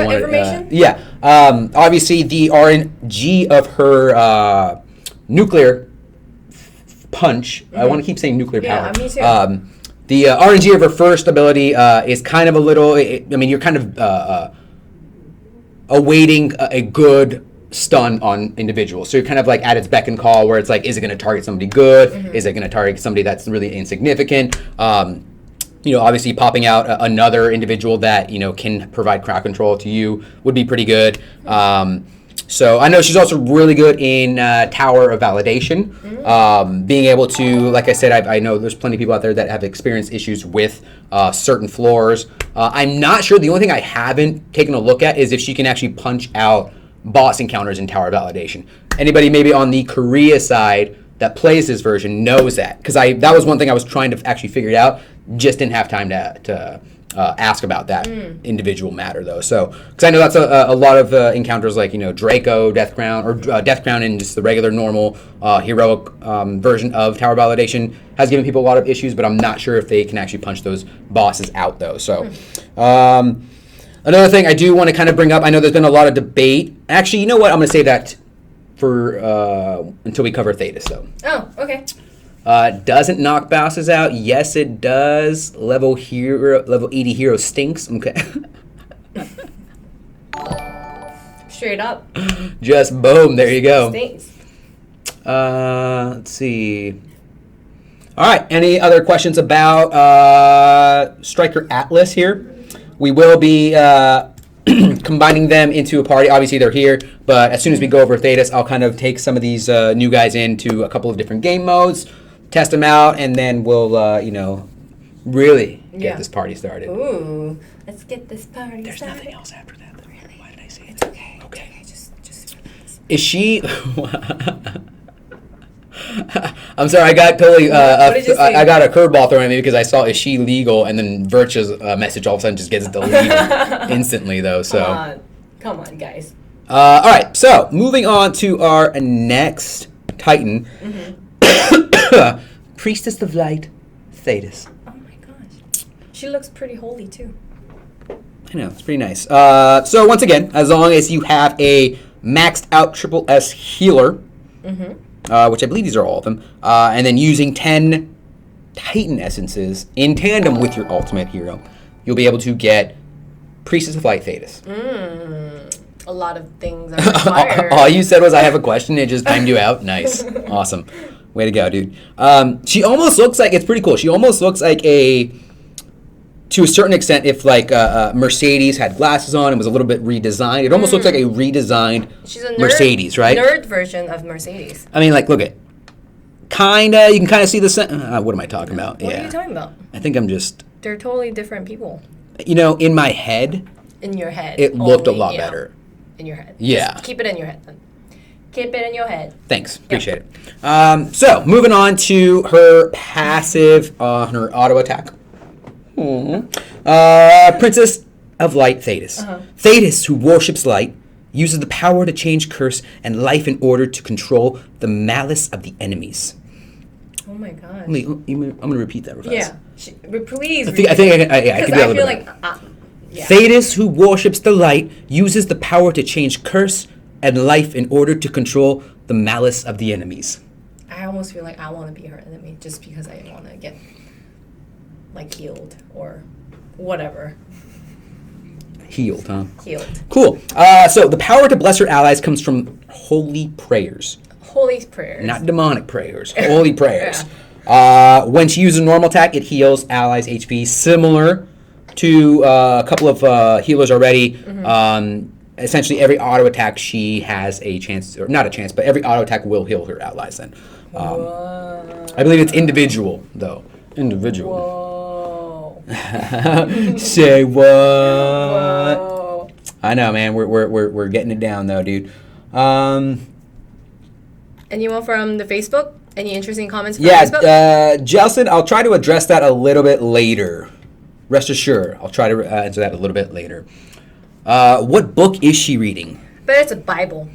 Obviously, the RNG of her nuclear punch. I want to keep saying nuclear power. Yeah, me too. The RNG of her first ability is kind of a little... you're kind of awaiting a good stun on individuals. So you're kind of like at its beck and call where it's like, is it going to target somebody good? Is it going to target somebody that's really insignificant? Obviously popping out another individual that, can provide crowd control to you would be pretty good. So I know she's also really good in Tower of Validation. Being able to, like I said, I know there's plenty of people out there that have experienced issues with certain floors. I'm not sure. The only thing I haven't taken a look at is if she can actually punch out boss encounters in Tower of Validation. Anybody maybe on the Korea side that plays this version knows that, because that was one thing I was trying to actually figure it out. Just didn't have time to ask about that individual matter though. So because I know that's a lot of encounters like Draco, Death Crown, or Death Crown in just the regular normal heroic version of Tower Validation has given people a lot of issues, but I'm not sure if they can actually punch those bosses out though. So. Another thing I do want to kind of bring up, I know there's been a lot of debate. Actually, you know what? I'm going to say that for until we cover Thetis, though. Oh, okay. Doesn't knock bosses out. Yes, it does. Level 80 hero stinks. Okay. Straight up. Just boom. There you go. Stinks. Let's see. All right. Any other questions about Striker Atlas here? We will be combining them into a party. Obviously, they're here, but as soon as we go over Thetis, I'll kind of take some of these new guys into a couple of different game modes, test them out, and then we'll, really get this party started. Ooh, let's get this party There's started. nothing else after that, though. Really? Why did I say It's okay. Okay. Just relax. Is she... I'm sorry, I got totally. What did you say? I got a curveball thrown at me because I saw "Is she legal?" and then Virtue's message all of a sudden just gets deleted instantly, though. So, come on, guys. All right. So, moving on to our next Titan, Priestess of Light, Thetis. Oh my gosh, she looks pretty holy too. I know, it's pretty nice. So once again, as long as you have a maxed out triple S healer. Which I believe these are all of them, and then using 10 Titan Essences in tandem with your ultimate hero, you'll be able to get Priestess of Light Thetis. A lot of things are required. All you said was, I have a question, it just timed you out. Nice. Awesome. Way to go, dude. She almost looks like, it's pretty cool, she almost looks like to a certain extent, if like Mercedes had glasses on and was a little bit redesigned, it almost looks like a redesigned Mercedes, right? Nerd version of Mercedes. I mean, like, look at, kinda. You can kind of see the. What am I talking about? What are you talking about? I think I'm just. They're totally different people. In my head. In your head. It looked a lot better. In your head. Yeah. Just keep it in your head then. Keep it in your head. Thanks. Appreciate it. So moving on to her passive on her auto attack. Princess of Light Thetis. Thetis, who worships light, uses the power to change curse and life in order to control the malice of the enemies. Oh my god. I'm going to repeat that real fast. Yeah. Please. I think I can do that a little bit. Yeah. Thetis, who worships the light, uses the power to change curse and life in order to control the malice of the enemies. I almost feel like I want to be her enemy just because I want to get like healed or whatever. Healed, huh? Healed. Cool. So the power to bless her allies comes from holy prayers. Holy prayers. Not demonic prayers. Holy prayers. Yeah. When she uses a normal attack, it heals allies' HP, similar to a couple of healers already. Essentially, every auto attack she has a chance, or not a chance, but every auto attack will heal her allies then. I believe it's individual, though. Individual. Whoa. Say what? Whoa. I know, man. We're getting it down, though, dude. Anyone from the Facebook? Any interesting comments from Yeah, Facebook? Jelson, I'll try to address that a little bit later. Rest assured, I'll try to answer that a little bit later. What book is she reading? But it's a Bible.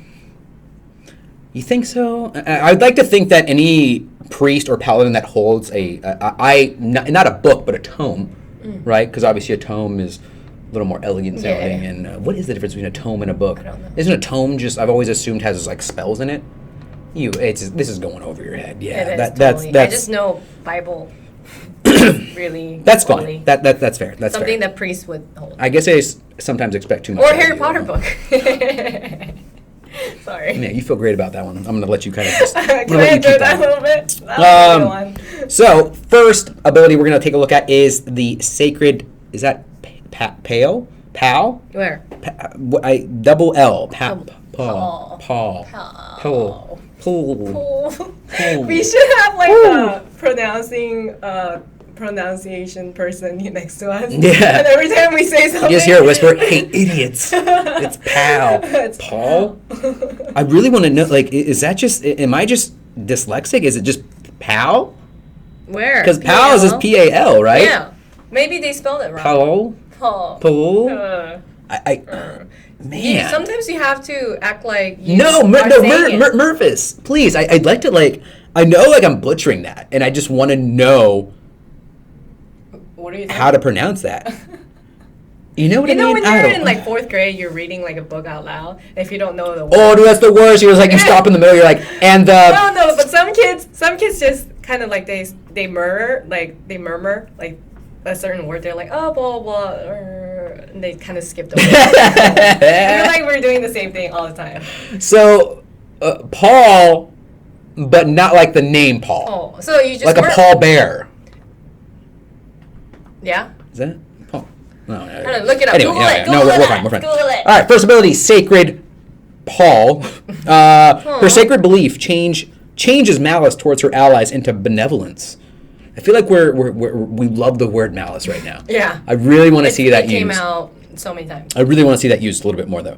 You think so? I'd like to think that any priest or paladin that holds not a book, but a tome, right? Because obviously a tome is a little more elegant sounding. Yeah. And what is the difference between a tome and a book? I don't know. Isn't a tome just, I've always assumed, has like spells in it? This is going over your head. Yeah, It is that's totally. I just know Bible. Really. that's holy. fine. That's fair. That's Something fair. that priests would hold. I guess I sometimes expect too much. Or out of Harry you. Potter book. Sorry. Yeah, you feel great about that one. I'm going to let you kind of just. Can I enjoy that a little bit? That was a good one. So, first ability we're going to take a look at is the sacred. Is that Pale? Pow? Where? Double L. Paul. Paul. We should have like a pronunciation person next to us. Yeah. And every time we say something, You just hear a whisper, "Hey, idiots! It's Pal." It's Paul. I really want to know. Like, is that just? Am I just dyslexic? Is it just Pal? Where? Because Pal is just P-A-L, right? Yeah. Maybe they spelled it wrong. Paul. Paul. Paul. Uh, Man. Sometimes you have to act like you No, are saying it. Murphys, please. I'd like to I know I'm butchering that, and I just want to know what do you think? how to pronounce that. You know what You I know mean? when I you're don't- in like 4th grade, you're reading like a book out loud. If you don't know the word. Oh, dude, that's the worst. It was like you stop in the middle. You're like, and No, but some kids just kind of like they murmur like a certain word. They're like, oh, blah blah, and they kind of skipped over. I feel like we're doing the same thing all the time. So, Paul, but not like the name Paul. Oh, so you just Like a Paul Bear. Yeah. Is that Paul? No, no. Hold on, look it up. Anyway, Google it. no, Google we're it. fine. We're fine. Google it. All right, first ability, Sacred Paul. Her sacred belief changes malice towards her allies into benevolence. I feel like we love the word malice right now. Yeah. I really want to see that It came used. out so many times. I really want to see that used a little bit more, though.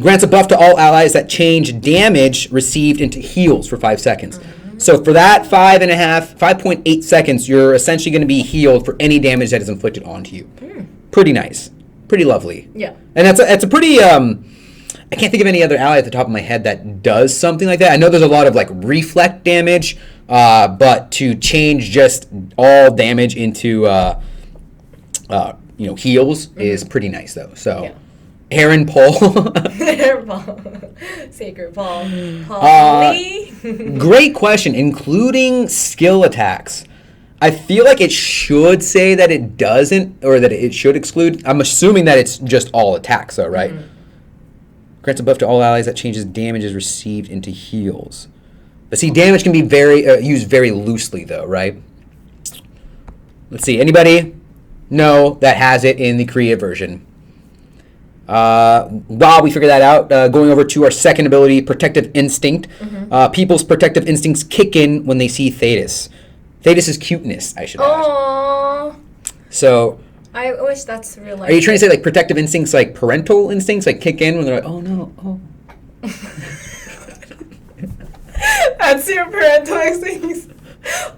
Grants a buff to all allies that change damage received into heals for 5 seconds. So for that 5.8 seconds, you're essentially going to be healed for any damage that is inflicted onto you. Pretty nice. Pretty lovely. Yeah. And that's a pretty... I can't think of any other ally at the top of my head that does something like that. I know there's a lot of like reflect damage, but to change just all damage into heals is pretty nice though. So, Yeah. Aaron Paul, Paul. Sacred Paul. Paulie. great question. Including skill attacks, I feel like it should say that it doesn't, or that it should exclude. I'm assuming that it's just all attacks, though, right? Grants a buff to all allies that changes damages received into heals. But see, damage can be used very loosely, though, right? Let's see. Anybody know that has it in the creative version? While we figure that out, going over to our second ability, Protective Instinct. People's protective instincts kick in when they see Thetis. Thetis' cuteness, I should add. Oh, So, I wish that's real life. are you trying to say like protective instincts, like parental instincts, like kick in when they're like, oh no, oh. That's your parental instincts.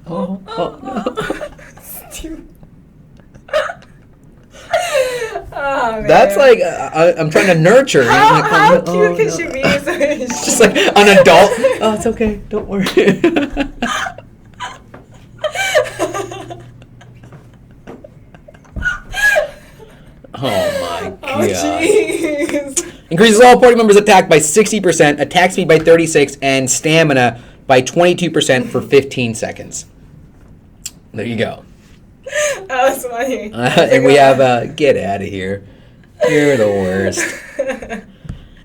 Oh, no. Stupid. Oh, man. That's like I'm trying to nurture. and I'm like, How oh, no, cute can no. she be? So It's just like an adult. Oh, it's okay. Don't worry. Oh my Oh, god. jeez. Increases all party members' attack by 60%, attack speed by 36, and stamina by 22% for 15 seconds. There you go. That was funny. And we have get out of here. You're the worst.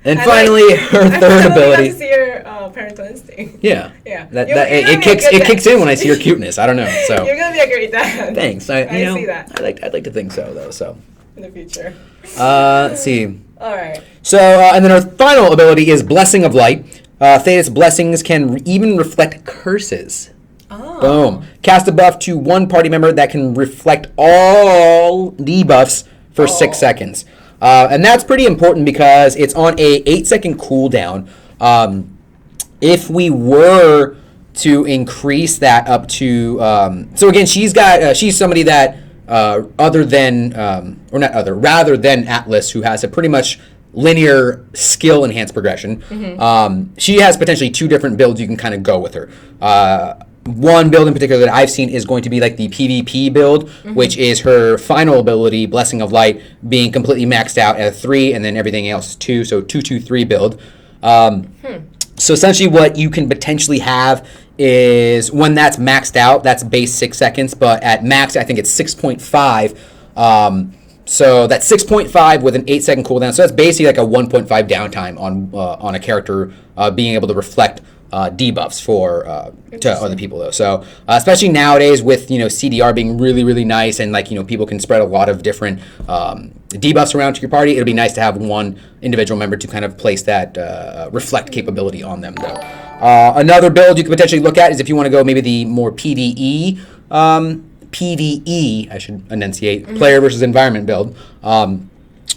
And I finally, her I third finally ability. got to see your parental instinct. Yeah. Yeah. That You're it gonna be a kicks good it kicks dad. in when I see her cuteness. I don't know. So You're gonna be a great dad. thanks. I You see that. I'd like to think so though. So in the future. let's see. All right. So and then our final ability is Blessing of Light. Thetis blessings can even reflect curses. Oh. Boom. Cast a buff to one party member that can reflect all debuffs for 6 seconds. And that's pretty important because it's on a 8-second cooldown. If we were to increase that up to, so again, she's somebody that rather than Atlas, who has a pretty much linear skill enhanced progression. She has potentially 2 different builds you can kind of go with her. One build in particular that I've seen is going to be like the PvP build, which is her final ability, Blessing of Light, being completely maxed out at 3, and then everything else is 2, so 2-2-3 build. So essentially what you can potentially have is when that's maxed out, that's base 6 seconds, but at max I think it's 6.5. So that's 6.5 with an 8-second cooldown. So that's basically like a 1.5 downtime on a character being able to reflect debuffs to other people though. So especially nowadays with CDR being really really nice and people can spread a lot of different debuffs around to your party. It'll be nice to have one individual member to kind of place that reflect capability on them though. Another build you could potentially look at is if you want to go maybe the more PvE. PvE, I should enunciate, player versus environment build,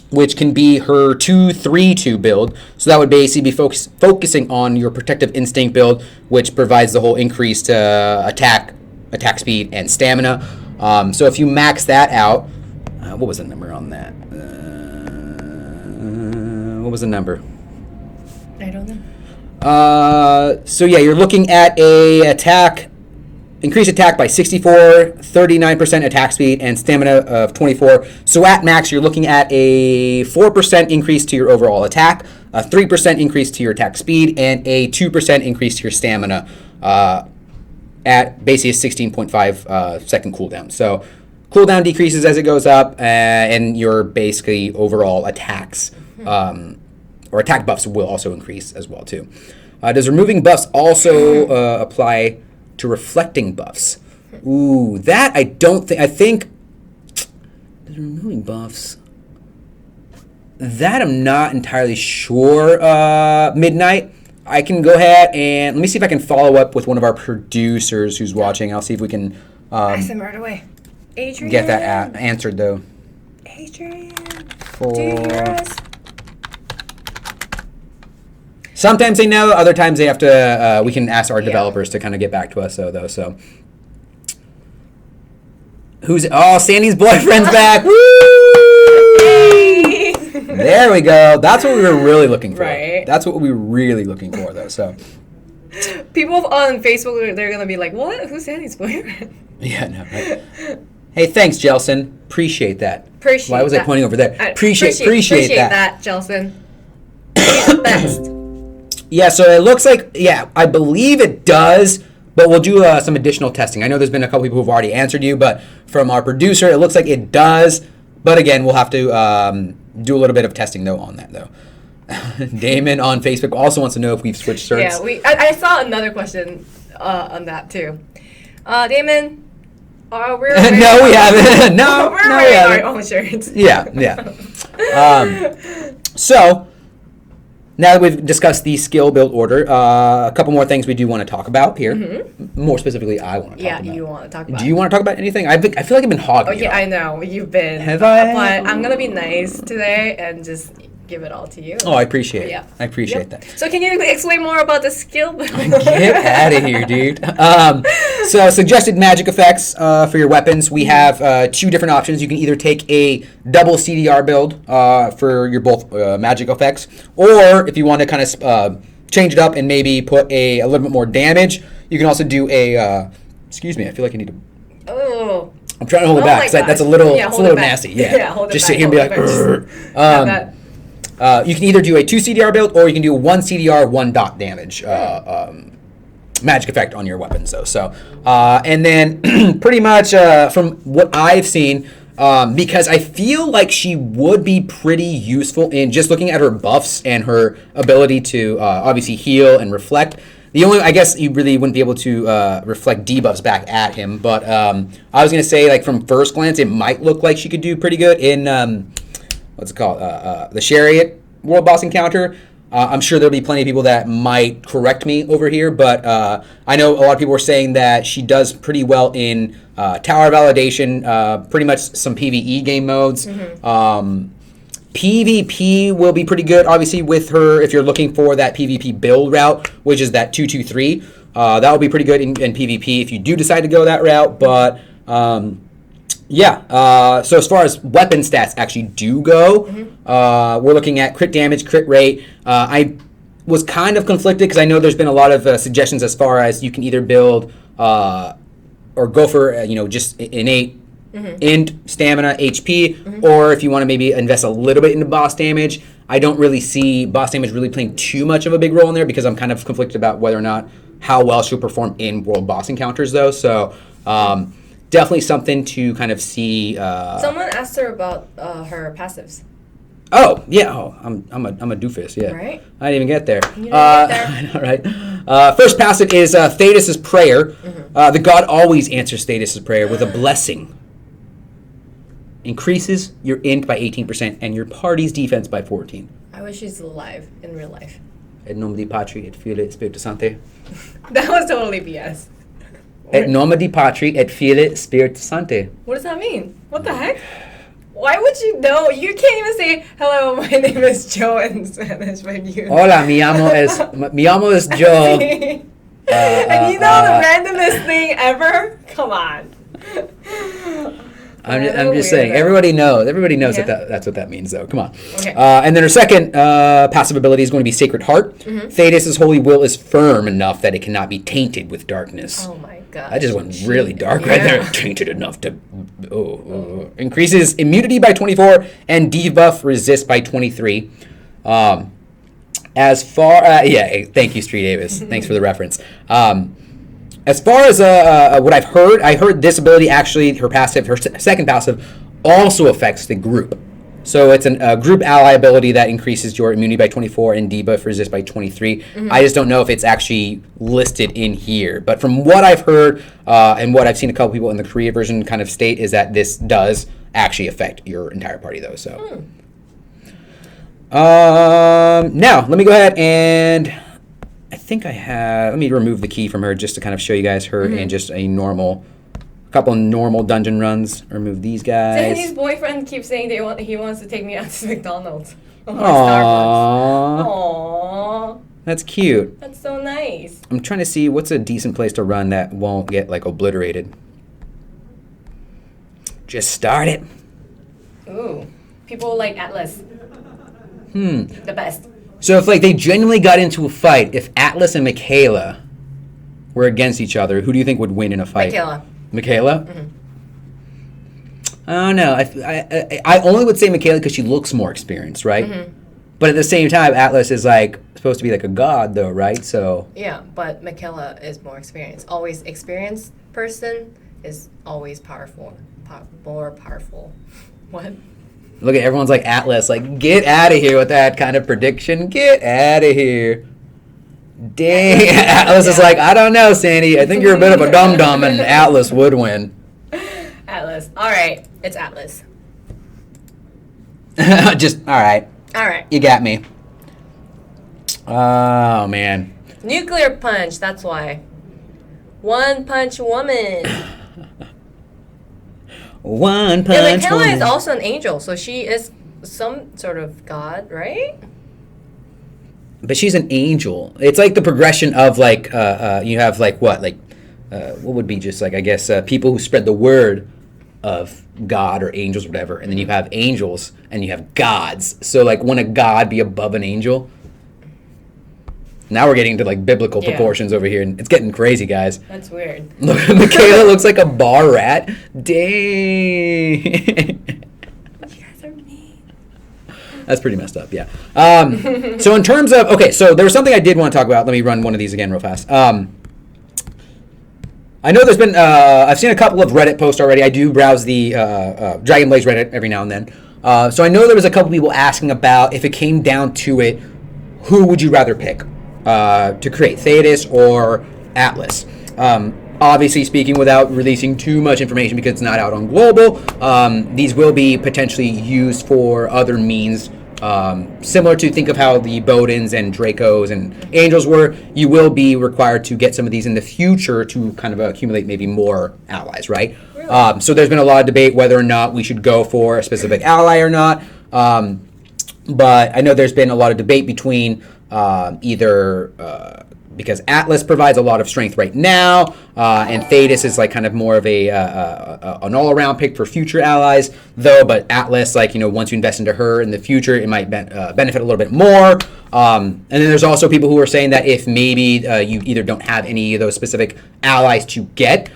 which can be her 2-3-2 build. So that would basically be focusing on your protective instinct build, which provides the whole increase to attack speed, and stamina. So if you max that out, what was the number on that? What was the number? I don't know. So yeah, you're looking at increase attack by 64, 39% attack speed, and stamina of 24. So at max, you're looking at a 4% increase to your overall attack, a 3% increase to your attack speed, and a 2% increase to your stamina at basically a 16.5 second cooldown. So cooldown decreases as it goes up, and your basically overall attacks or attack buffs will also increase as well too. Does removing buffs also apply to reflecting buffs? Ooh, that I don't think. I think removing buffs. That I'm not entirely sure. Midnight. I can go ahead and let me see if I can follow up with one of our producers who's watching. I'll see if we can Ask them right away. Adrian. get that answered though. Adrian. For Do you hear us? sometimes they know, other times they have to. We can ask our developers to kind of get back to us though. So Sandy's boyfriend's back. Woo! Hey. There we go. That's what we were really looking for. Right. That's what we were really looking for though. So People on Facebook, they're gonna be like, "What? Who's Sandy's boyfriend?" yeah, no. Right. Hey, thanks, Jelson. Appreciate that. Appreciate Why was I that. pointing over there? Appreciate that. Jelson. He's the best. Yeah, so it looks like, I believe it does, but we'll do some additional testing. I know there's been a couple people who've already answered you, but from our producer, it looks like it does. But again, we'll have to do a little bit of testing, though, on that, though. Damon on Facebook also wants to know if we've switched shirts. Yeah, I saw another question on that, too. Damon, we're no, we haven't. No, we're we wearing haven't. our own shirts. Yeah. So now that we've discussed the skill build order, a couple more things we do want to talk about here. More specifically, I want to talk about. Yeah, you want to talk about. Do you want to talk about anything? I feel like I've been hogging. Oh yeah, I know you've been. Have I? But I'm gonna be nice today and just give it all to you. Oh, I appreciate it. Yeah. I appreciate that. So can you explain more about the skill build? Get out of here, dude. So suggested magic effects for your weapons. We have 2 different options. You can either take a double CDR build for your both magic effects, or if you want to kind of change it up and maybe put a little bit more damage, you can also do a. Excuse me, I feel like I need to. Oh. I'm trying to hold it back because that's a little, nasty. Yeah, hold it just back, sit here and be hold like. You can either do a 2 CDR build or you can do a 1 CDR, 1 dot damage magic effect on your weapons, though. So, and then pretty much from what I've seen, because I feel like she would be pretty useful in just looking at her buffs and her ability to obviously heal and reflect. The only, I guess you really wouldn't be able to reflect debuffs back at him, but I was going to say, like, from first glance, it might look like she could do pretty good in, what's it called, the Chariot World Boss encounter. I'm sure there'll be plenty of people that might correct me over here, but I know a lot of people were saying that she does pretty well in Tower Validation, pretty much some PvE game modes. PvP will be pretty good, obviously, with her if you're looking for that PvP build route, which is that 223. That will be pretty good in PvP if you do decide to go that route. But yeah, so as far as weapon stats actually do go, we're looking at crit damage, crit rate. I was kind of conflicted because I know there's been a lot of suggestions as far as you can either build or go for just innate int, stamina, HP, or if you want to maybe invest a little bit into boss damage. I don't really see boss damage really playing too much of a big role in there because I'm kind of conflicted about whether or not how well she'll perform in world boss encounters though. So definitely something to kind of see. Someone asked her about her passives. Oh yeah, I'm a doofus. Yeah, Right? I didn't even get there. You didn't get there. I know, right? First passive is Thetis' prayer. The god always answers Thetis' prayer with a blessing. Increases your int by 18% and your party's defense by 14. I wish she's alive in real life. Et nome di Patri et Filii Spiritus Sancti. That was totally BS. Et nome di Patri et Filii Spiritus Sancti. What does that mean? What the heck? Why would you know? You can't even say, hello, my name is Joe in Spanish when you... Hola, mi amo es Joe. And you know the randomest thing ever? Come on. I'm just saying, everybody knows Yeah. that's what that means, though. Come on. Okay. And then her second passive ability is going to be Sacred Heart. Thetis' holy will is firm enough that it cannot be tainted with darkness. Oh my god. I just went really dark right there. Tainted enough to... Increases immunity by 24 and debuff resist by 23. As far... thank you, Street Davis. Thanks for the reference. As far as what I've heard, I heard this ability actually, her second passive, also affects the group. So it's a group ally ability that increases your immunity by 24 and debuff resist by 23. I just don't know if it's actually listed in here. But from what I've heard and what I've seen a couple people in the Korea version kind of state is that this does actually affect your entire party though. So now let me go ahead and... I think I have... Let me remove the key from her just to kind of show you guys her in just a couple normal dungeon runs. Remove these guys. Danny's boyfriend keeps saying he wants to take me out to McDonald's. Or Aww. Starbucks. Aww. That's cute. That's so nice. I'm trying to see what's a decent place to run that won't get, like, obliterated. Just start it. Ooh. People like Atlas. The best. So if, like, they genuinely got into a fight, if Atlas and Michaela were against each other, who do you think would win in a fight? Michaela. Michaela? I don't know. I only would say Michaela because she looks more experienced, right? But at the same time, Atlas is, like, supposed to be like a god, though, right? So... Yeah, but Michaela is more experienced. Always experienced person is always powerful. More powerful. What? Look at everyone's like Atlas, like, get out of here with that kind of prediction. Get out of here. Dang. Atlas is like, I don't know, Sandy. I think you're a bit of a dum-dum, and Atlas would win. Atlas. All right. It's Atlas. Just, all right. All right. You got me. Oh, man. Nuclear punch. That's why. One punch woman. One punch Yeah, Michaela woman. is also an angel, so she is some sort of god, right? But she's an angel. It's like the progression of, like, you have, like, what? Like, what would be just, like, I guess, people who spread the word of God or angels or whatever. And then you have angels and you have gods. So, like, wouldn't a god be above an angel? Now we're getting into, like, biblical proportions over here. And it's getting crazy, guys. That's weird. Look, Michaela looks like a bar rat. Dang. You guys are mean. That's pretty messed up, yeah. So in terms of... Okay, so there was something I did want to talk about. Let me run one of these again real fast. I know there's been, I've seen a couple of Reddit posts already. I do browse the Dragon Blaze Reddit every now and then. So I know there was a couple people asking about if it came down to it, who would you rather pick to create, Thetis or Atlas? Obviously speaking, without releasing too much information because it's not out on global, these will be potentially used for other means. Similar to think of how the Bodens and Dracos and Angels were, you will be required to get some of these in the future to kind of accumulate maybe more allies, right? Really? So there's been a lot of debate whether or not we should go for a specific ally or not. But I know there's been a lot of debate between either because Atlas provides a lot of strength right now, and Thetis is like kind of more of an all-around pick for future allies, though. But Atlas, like, you know, once you invest into her in the future, it might benefit a little bit more. And then there's also people who are saying that if maybe you either don't have any of those specific allies to get,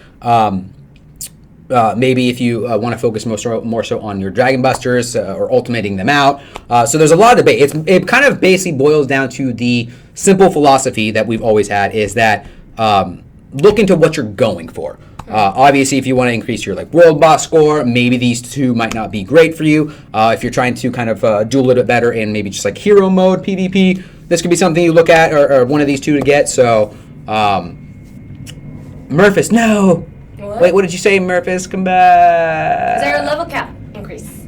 maybe if you want to focus more so on your Dragon Busters or ultimating them out. So there's a lot of debate. It kind of basically boils down to the simple philosophy that we've always had is that look into what you're going for. Obviously, if you want to increase your like world boss score, maybe these two might not be great for you. If you're trying to kind of do a little bit better in maybe just like hero mode PvP, this could be something you look at, or one of these two to get. So, Murphys, no. What? Wait, what did you say, Murphys? Come back. Is there a level cap increase?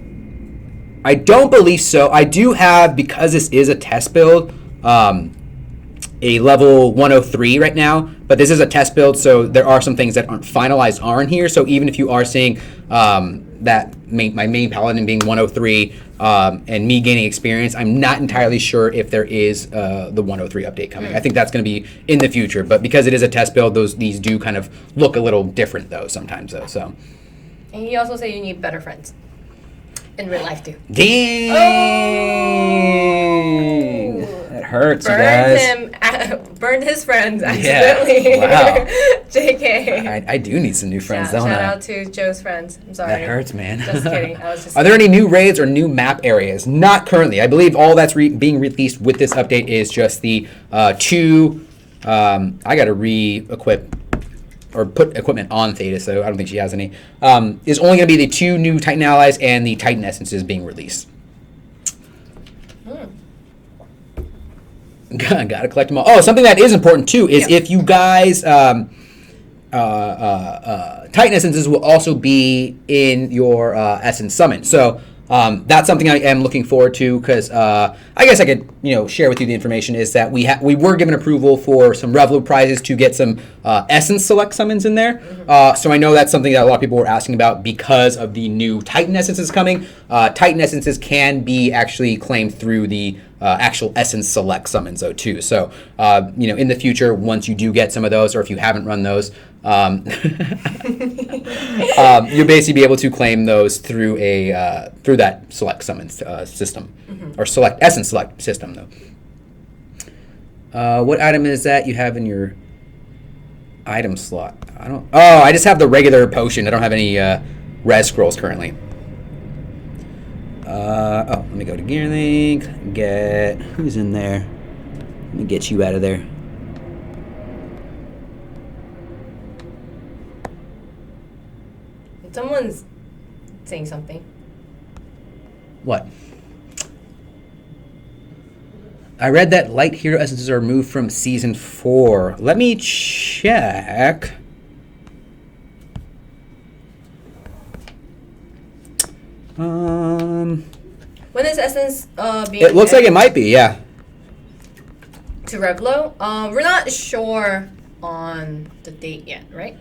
I don't believe so. I do have, because this is a test build, a level 103 right now, but this is a test build, so there are some things that aren't finalized in here. So even if you are seeing that my main paladin being 103 and me gaining experience, I'm not entirely sure if there is the 103 update coming. I think that's going to be in the future, but because it is a test build, these do kind of look a little different though sometimes though. So. And you also say you need better friends in real life too. Dang! Oh. That hurts, you guys. Burned his friends accidentally. Yeah. Wow. JK. I do need some new friends, don't Shout I? out to Joe's friends. I'm sorry. That hurts, man. Just kidding. I was just Are there any new raids or new map areas? Not currently. I believe all that's being released with this update is just the two. I got to re-equip or put equipment on Theta, so I don't think she has any. Is only going to be the two new Titan allies and the Titan essences being released. Gotta collect them all. Oh, something that is important too is if you guys Titan essences will also be in your essence summon. So that's something I am looking forward to because I guess I could share with you the information is that we were given approval for some Revlo prizes to get some essence select summons in there. So I know that's something that a lot of people were asking about because of the new Titan essences coming. Titan essences can be actually claimed through the actual essence select summons though too. So in the future, once you do get some of those, or if you haven't run those, you'll basically be able to claim those through through that select summons system, or select essence select system though. What item is that you have in your item slot? I just have the regular potion. I don't have any res scrolls currently. Let me go to Gear Link. Get who's in there. Let me get you out of there. Someone's saying something. What? I read that light hero essences are removed from season 4. Let me check. When is essence being? It looks like it might be, yeah. To Revlo, we're not sure on the date yet, right?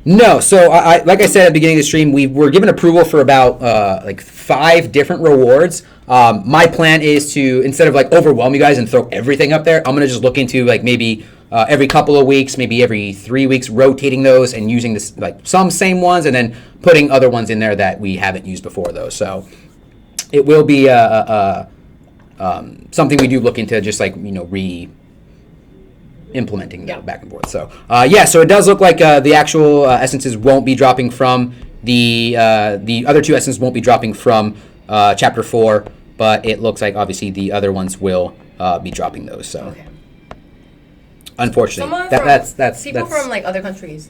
No, so I like I said at the beginning of the stream, we were given approval for about 5 different rewards. My plan is to, instead of overwhelm you guys and throw everything up there, I'm gonna just look into maybe every couple of weeks, maybe every 3 weeks, rotating those and using this some same ones and then putting other ones in there that we haven't used before though. So it will be something we do look into, just implementing back and forth. So so it does look like the actual essences won't be dropping from the other 2 essences won't be dropping from chapter 4, but it looks like obviously the other ones will be dropping those. So unfortunately, that's people from other countries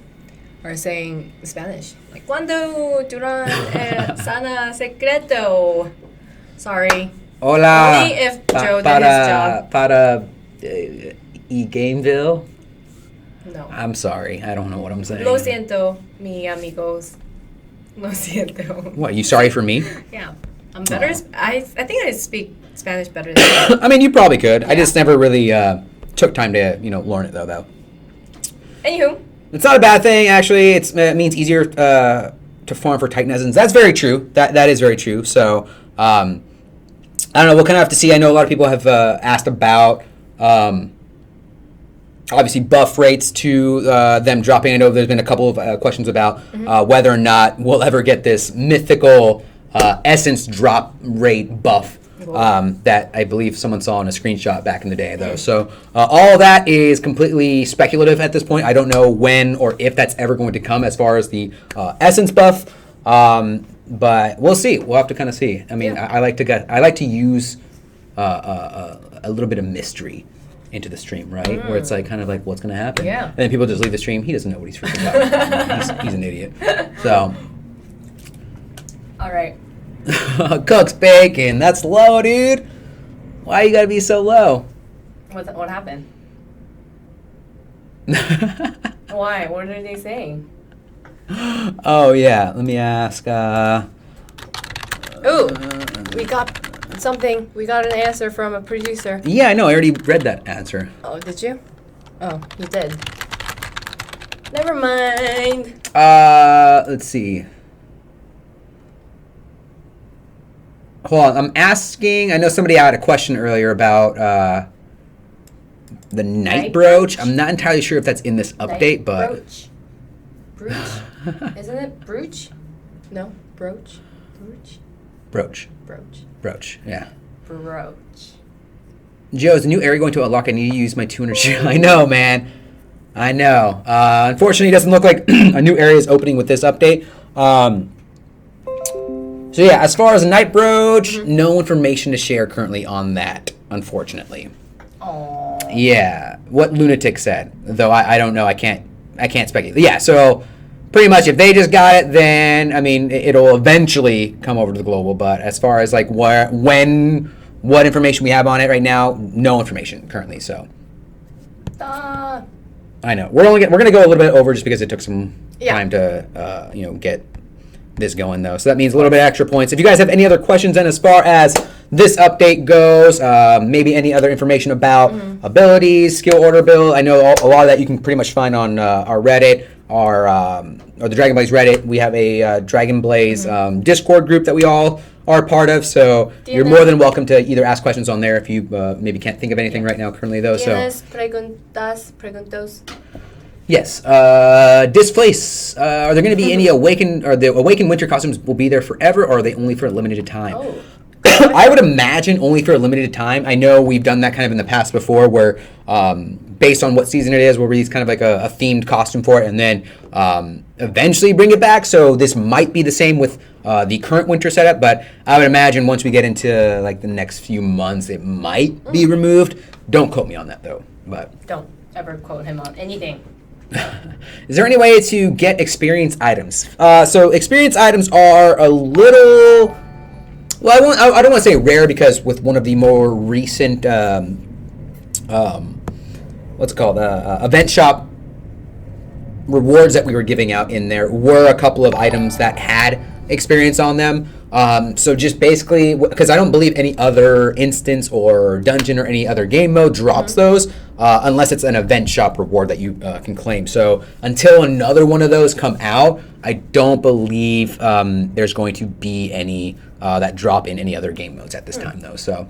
are saying Spanish. Like, cuando duran sana secreto. Sorry. Hola. Only if Joe did his job. Para Gameville. No. I'm sorry. I don't know what I'm saying. Lo siento, mi amigos. Lo siento. What, you sorry for me? Yeah. I'm better. I think I speak Spanish better than you. I mean, you probably could. I just never really took time to, learn it, though. Anywho. It's not a bad thing, actually. It means easier to farm for Titanizens. That's very true. That is very true. So, I don't know. We'll kind of have to see. I know a lot of people have asked about, obviously, buff rates to them dropping. I know there's been a couple of questions about whether or not we'll ever get this mythical essence drop rate buff that I believe someone saw in a screenshot back in the day, though. So all of that is completely speculative at this point. I don't know when or if that's ever going to come as far as the essence buff, but we'll see. We'll have to kind of see. I mean, I like to use a little bit of mystery into the stream, right? Where it's like kind of like what's going to happen. Yeah. And then people just leave the stream. He doesn't know what he's freaking about. He's an idiot. So. All right. Cook's bacon. That's low, dude. Why you gotta be so low? What happened? Why? What are they saying? Oh yeah. Let me ask. Ooh, we got something. We got an answer from a producer. Yeah, I know. I already read that answer. Oh, did you? Oh, you did. Never mind. Let's see. Hold on, I'm asking. I know somebody had a question earlier about the night brooch. I'm not entirely sure if that's in this update, but brooch. Brooch? Isn't it brooch? No, brooch. Brooch. brooch. Brooch. Brooch. Yeah. Brooch. Joe, is the new area going to unlock? I need to use my 200 shield. I know, man. I know. Unfortunately, it doesn't look like a new area is opening with this update. So yeah, as far as Night Brooch, no information to share currently on that, unfortunately. Aww. Yeah, what Lunatic said, though I don't know. I can't speculate. Yeah, so pretty much if they just got it, then I mean it'll eventually come over to the global. But as far as like what information we have on it right now, no information currently. So I know we're gonna go a little bit over just because it took some time to get this going though, so that means a little bit extra points. If you guys have any other questions, and as far as this update goes, maybe any other information about abilities, skill order build, I know a lot of that you can pretty much find on our Reddit, or the Dragon Blaze Reddit. We have a Dragon Blaze Discord group that we all are a part of, so you're more than welcome to either ask questions on there if you maybe can't think of anything right now currently though. ¿Tienes preguntas? Yes. Displace. Are there going to be any Awakened Winter costumes will be there forever, or are they only for a limited time? Oh. I would imagine only for a limited time. I know we've done that kind of in the past before where based on what season it is, we'll release kind of like a themed costume for it and then eventually bring it back. So this might be the same with the current winter setup, but I would imagine once we get into like the next few months, it might be removed. Don't quote me on that though. But Don't ever quote him on anything. Is there any way to get experience items? So experience items are a little, well, I don't want to say rare because with one of the more recent, what's it called, event shop rewards that we were giving out in there were a couple of items that had experience on them. So just basically, because I don't believe any other instance or dungeon or any other game mode drops those unless it's an event shop reward that you can claim. So until another one of those come out, I don't believe there's going to be any that drop in any other game modes at this time, though. So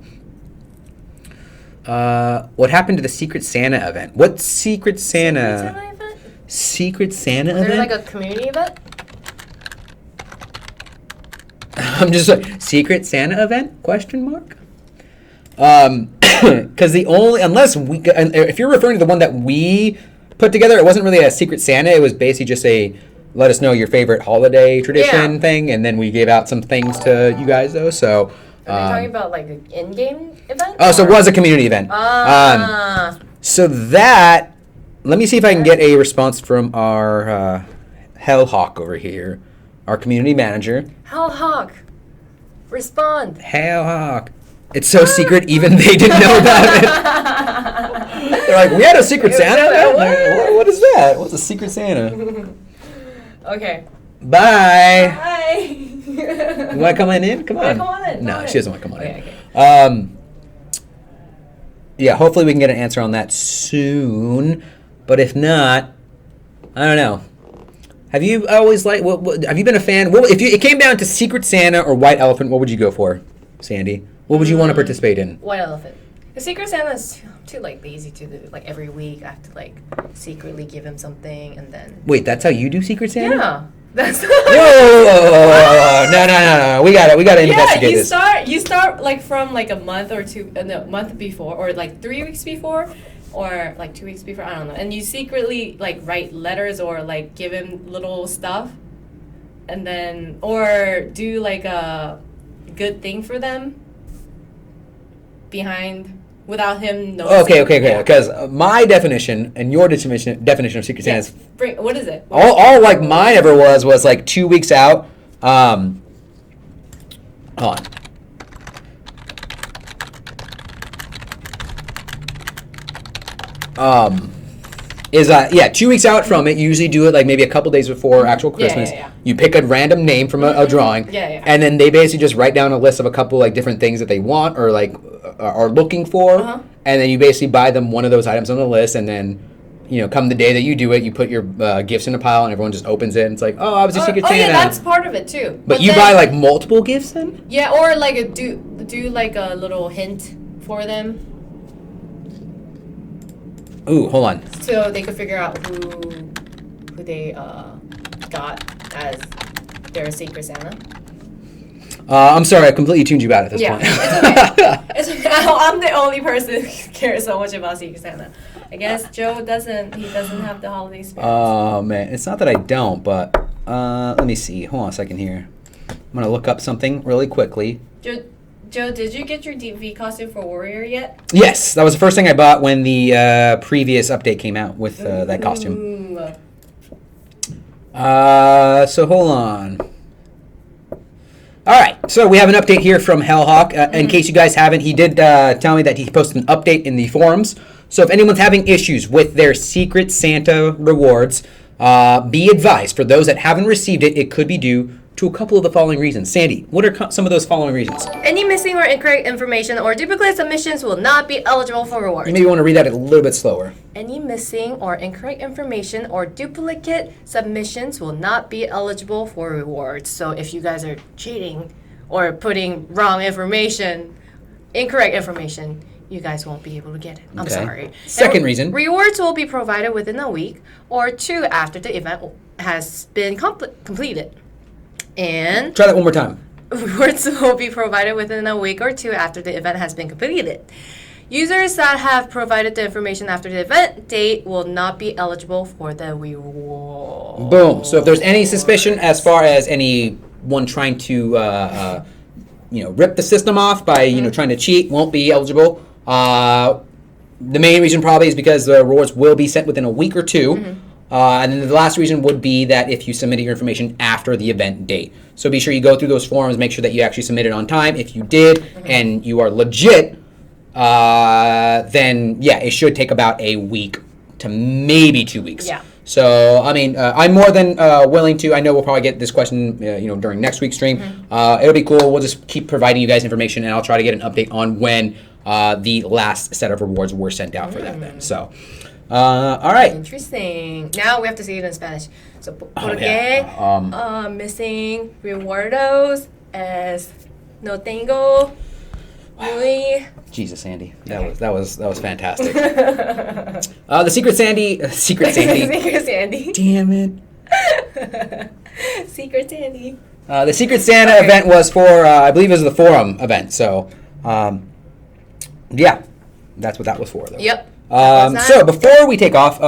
what happened to the Secret Santa event? What Secret Santa? Secret Santa event? Is there like a community event? I'm just like, Secret Santa event? Question mark. Because if you're referring to the one that we put together, it wasn't really a Secret Santa. It was basically just a let us know your favorite holiday tradition thing, and then we gave out some things to you guys though. So. Are you talking about like an in-game event? Oh, so it was a community event. So that. Let me see if I can get a response from our Hellhawk over here, our community manager. Hellhawk, respond. Hellhawk. It's so secret, even they didn't know about it. They're like, we had a Secret Santa? What is that? What's a Secret Santa? Okay. Bye. Bye. You want to come on in? Come on. Come on in. No, she doesn't want to come on in. Okay. Yeah, hopefully we can get an answer on that soon. But if not, I don't know. Have you always liked? Have you been a fan? If it came down to Secret Santa or White Elephant, what would you go for, Sandy? What would you want to participate in? White Elephant. The Secret Santa is too like lazy to do. Like every week, I have to like secretly give him something, and then. Wait, that's how you do Secret Santa? Yeah. That's. Whoa! No. We gotta investigate this. You start like from like a month or two, no, month before, or like 3 weeks before, or like 2 weeks before. I don't know. And you secretly like write letters or like give him little stuff, and then or do like a good thing for them behind without him knowing. Okay. Because my definition and your definition of Secret Santa is what is it? all like mine ever was like 2 weeks out. Hold on. Is 2 weeks out from it. You usually do it like maybe a couple days before actual Christmas. Yeah. You pick a random name from a drawing. Yeah. And then they basically just write down a list of a couple like different things that they want or like are looking for. And then you basically buy them one of those items on the list, and then come the day that you do it, you put your gifts in a pile, and everyone just opens it, and it's like, oh, I was a Secret Santa. Yeah, that's part of it too. But you buy like multiple gifts then? Yeah, or like do like a little hint for them. Ooh, hold on. So they could figure out who they got as their Secret Santa. I'm sorry, I completely tuned you out at this point. It's okay. It's okay. I'm the only person who cares so much about Secret Santa. I guess Joe doesn't. He doesn't have the holiday spirit. Oh man, it's not that I don't, but let me see. Hold on a second here. I'm gonna look up something really quickly. Joe, did you get your DV costume for Warrior yet? Yes, that was the first thing I bought when the previous update came out with that costume. So hold on. All right, so we have an update here from Hellhawk. In case you guys haven't, he did tell me that he posted an update in the forums. So if anyone's having issues with their Secret Santa rewards, be advised, for those that haven't received it, it could be due to a couple of the following reasons. Sandy, what are some of those following reasons? Any missing or incorrect information or duplicate submissions will not be eligible for rewards. You maybe want to read that a little bit slower. Any missing or incorrect information or duplicate submissions will not be eligible for rewards. So if you guys are cheating or putting wrong information, incorrect information, you guys won't be able to get it. I'm sorry. Second reason. Rewards will be provided within a week or two after the event has been completed. And try that one more time. Rewards will be provided within a week or two after the event has been completed. Users that have provided the information after the event date will not be eligible for the reward. Boom. So if there's any suspicion as far as anyone trying to rip the system off by trying to cheat, won't be eligible. The main reason probably is because the rewards will be sent within a week or two. And then the last reason would be that if you submitted your information after the event date. So be sure you go through those forums, make sure that you actually submit it on time. If you did and you are legit, then it should take about a week to maybe 2 weeks. Yeah. So, I mean, I'm more than willing to. I know we'll probably get this question, during next week's stream. It'll be cool. We'll just keep providing you guys information, and I'll try to get an update on when the last set of rewards were sent out for that then. So, all right. Interesting. Now we have to see it in Spanish. So, porque missing rewardos es no tengo muy. Jesus, Sandy, that was fantastic. The Secret Sandy. Secret Sandy. Damn it. Secret Sandy. The Secret Santa event was for, I believe it was the forum event. So, that's what that was for, though. Yep. So before we take off,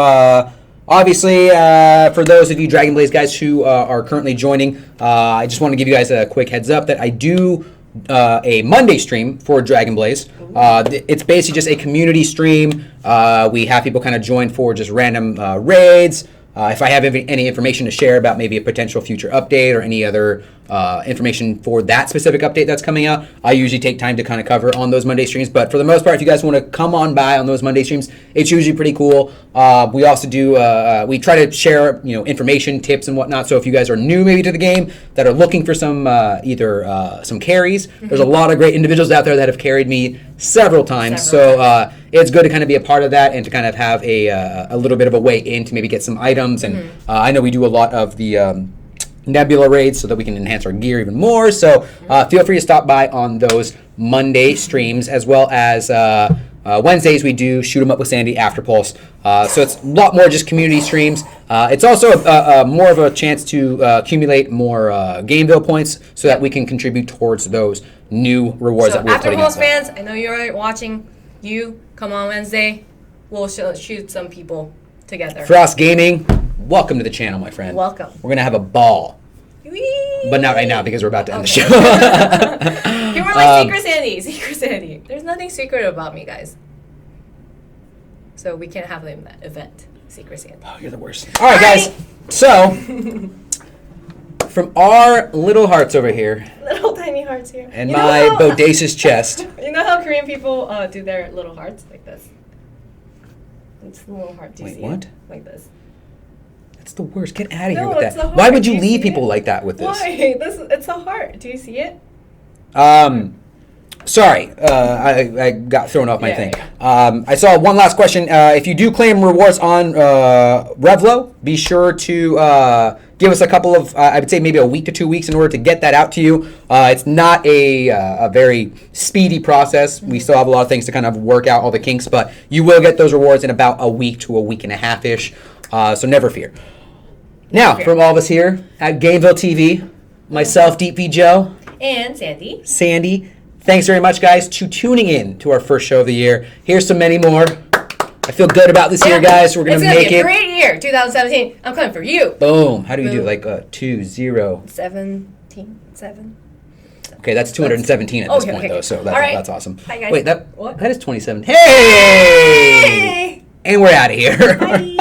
obviously, for those of you Dragon Blaze guys who are currently joining, I just want to give you guys a quick heads up that I do a Monday stream for Dragon Blaze. It's basically just a community stream. We have people kind of join for just random raids, If I have any information to share about maybe a potential future update or any other information for that specific update that's coming out, I usually take time to kind of cover on those Monday streams. But for the most part, if you guys want to come on by on those Monday streams, it's usually pretty cool. We also do, we try to share, information, tips, and whatnot. So if you guys are new maybe to the game that are looking for some either some carries, there's a lot of great individuals out there that have carried me several times. It's good to kind of be a part of that and to kind of have a little bit of a way in to maybe get some items. And I know we do a lot of the Nebula raids so that we can enhance our gear even more. So feel free to stop by on those Monday streams, as well as Wednesdays we do Shoot 'em Up with Sandy After Pulse. So it's a lot more just community streams. It's also more of a chance to accumulate more Gameville points so that we can contribute towards those new rewards that we're After putting Pulse out. fans, I know you're watching. You come on Wednesday. We'll shoot some people together. Frost Gaming, welcome to the channel, my friend. Welcome. We're going to have a ball. Whee! But not right now because we're about to end the show. You were like Secret Sandy. Secret Sandy. There's nothing secret about me, guys. So we can't have an event. Secret Sandy. Oh, you're the worst. All right, guys. So, from our little hearts over here Little tiny hearts here. and You know my how- bodacious chest. You know how Korean people do their little hearts like this? It's the little heart. Do you Wait, see what? it? Like this. That's the worst. Get out of here No, with it's that. the Why heart. would Do you you leave see people it? like that with this? Why? It's a heart. Do you see it? Sorry, I got thrown off my Yeah, thing. yeah. I saw one last question. If you do claim rewards on Revlo, be sure to give us a couple of, I would say maybe a week to 2 weeks in order to get that out to you. It's not a very speedy process. We still have a lot of things to kind of work out all the kinks, but you will get those rewards in about a week to a week and a half-ish, so never fear. Now, from all of us here at Gameville TV, myself, Deep V Joe, And Sandy. Sandy, thanks very much, guys, to tuning in to our first show of the year. Here's to many more. I feel good about this year, guys. We're going to make It's it. gonna be a great year, 2017. I'm coming for you. Boom. How do we do Boom. it? Like 2, 0. 17, 7. Okay, that's 217 at this Okay, point, okay. though, so All right. that's awesome. Hi, guys. Wait, What? that is 27. Hey! And we're out of here. Bye.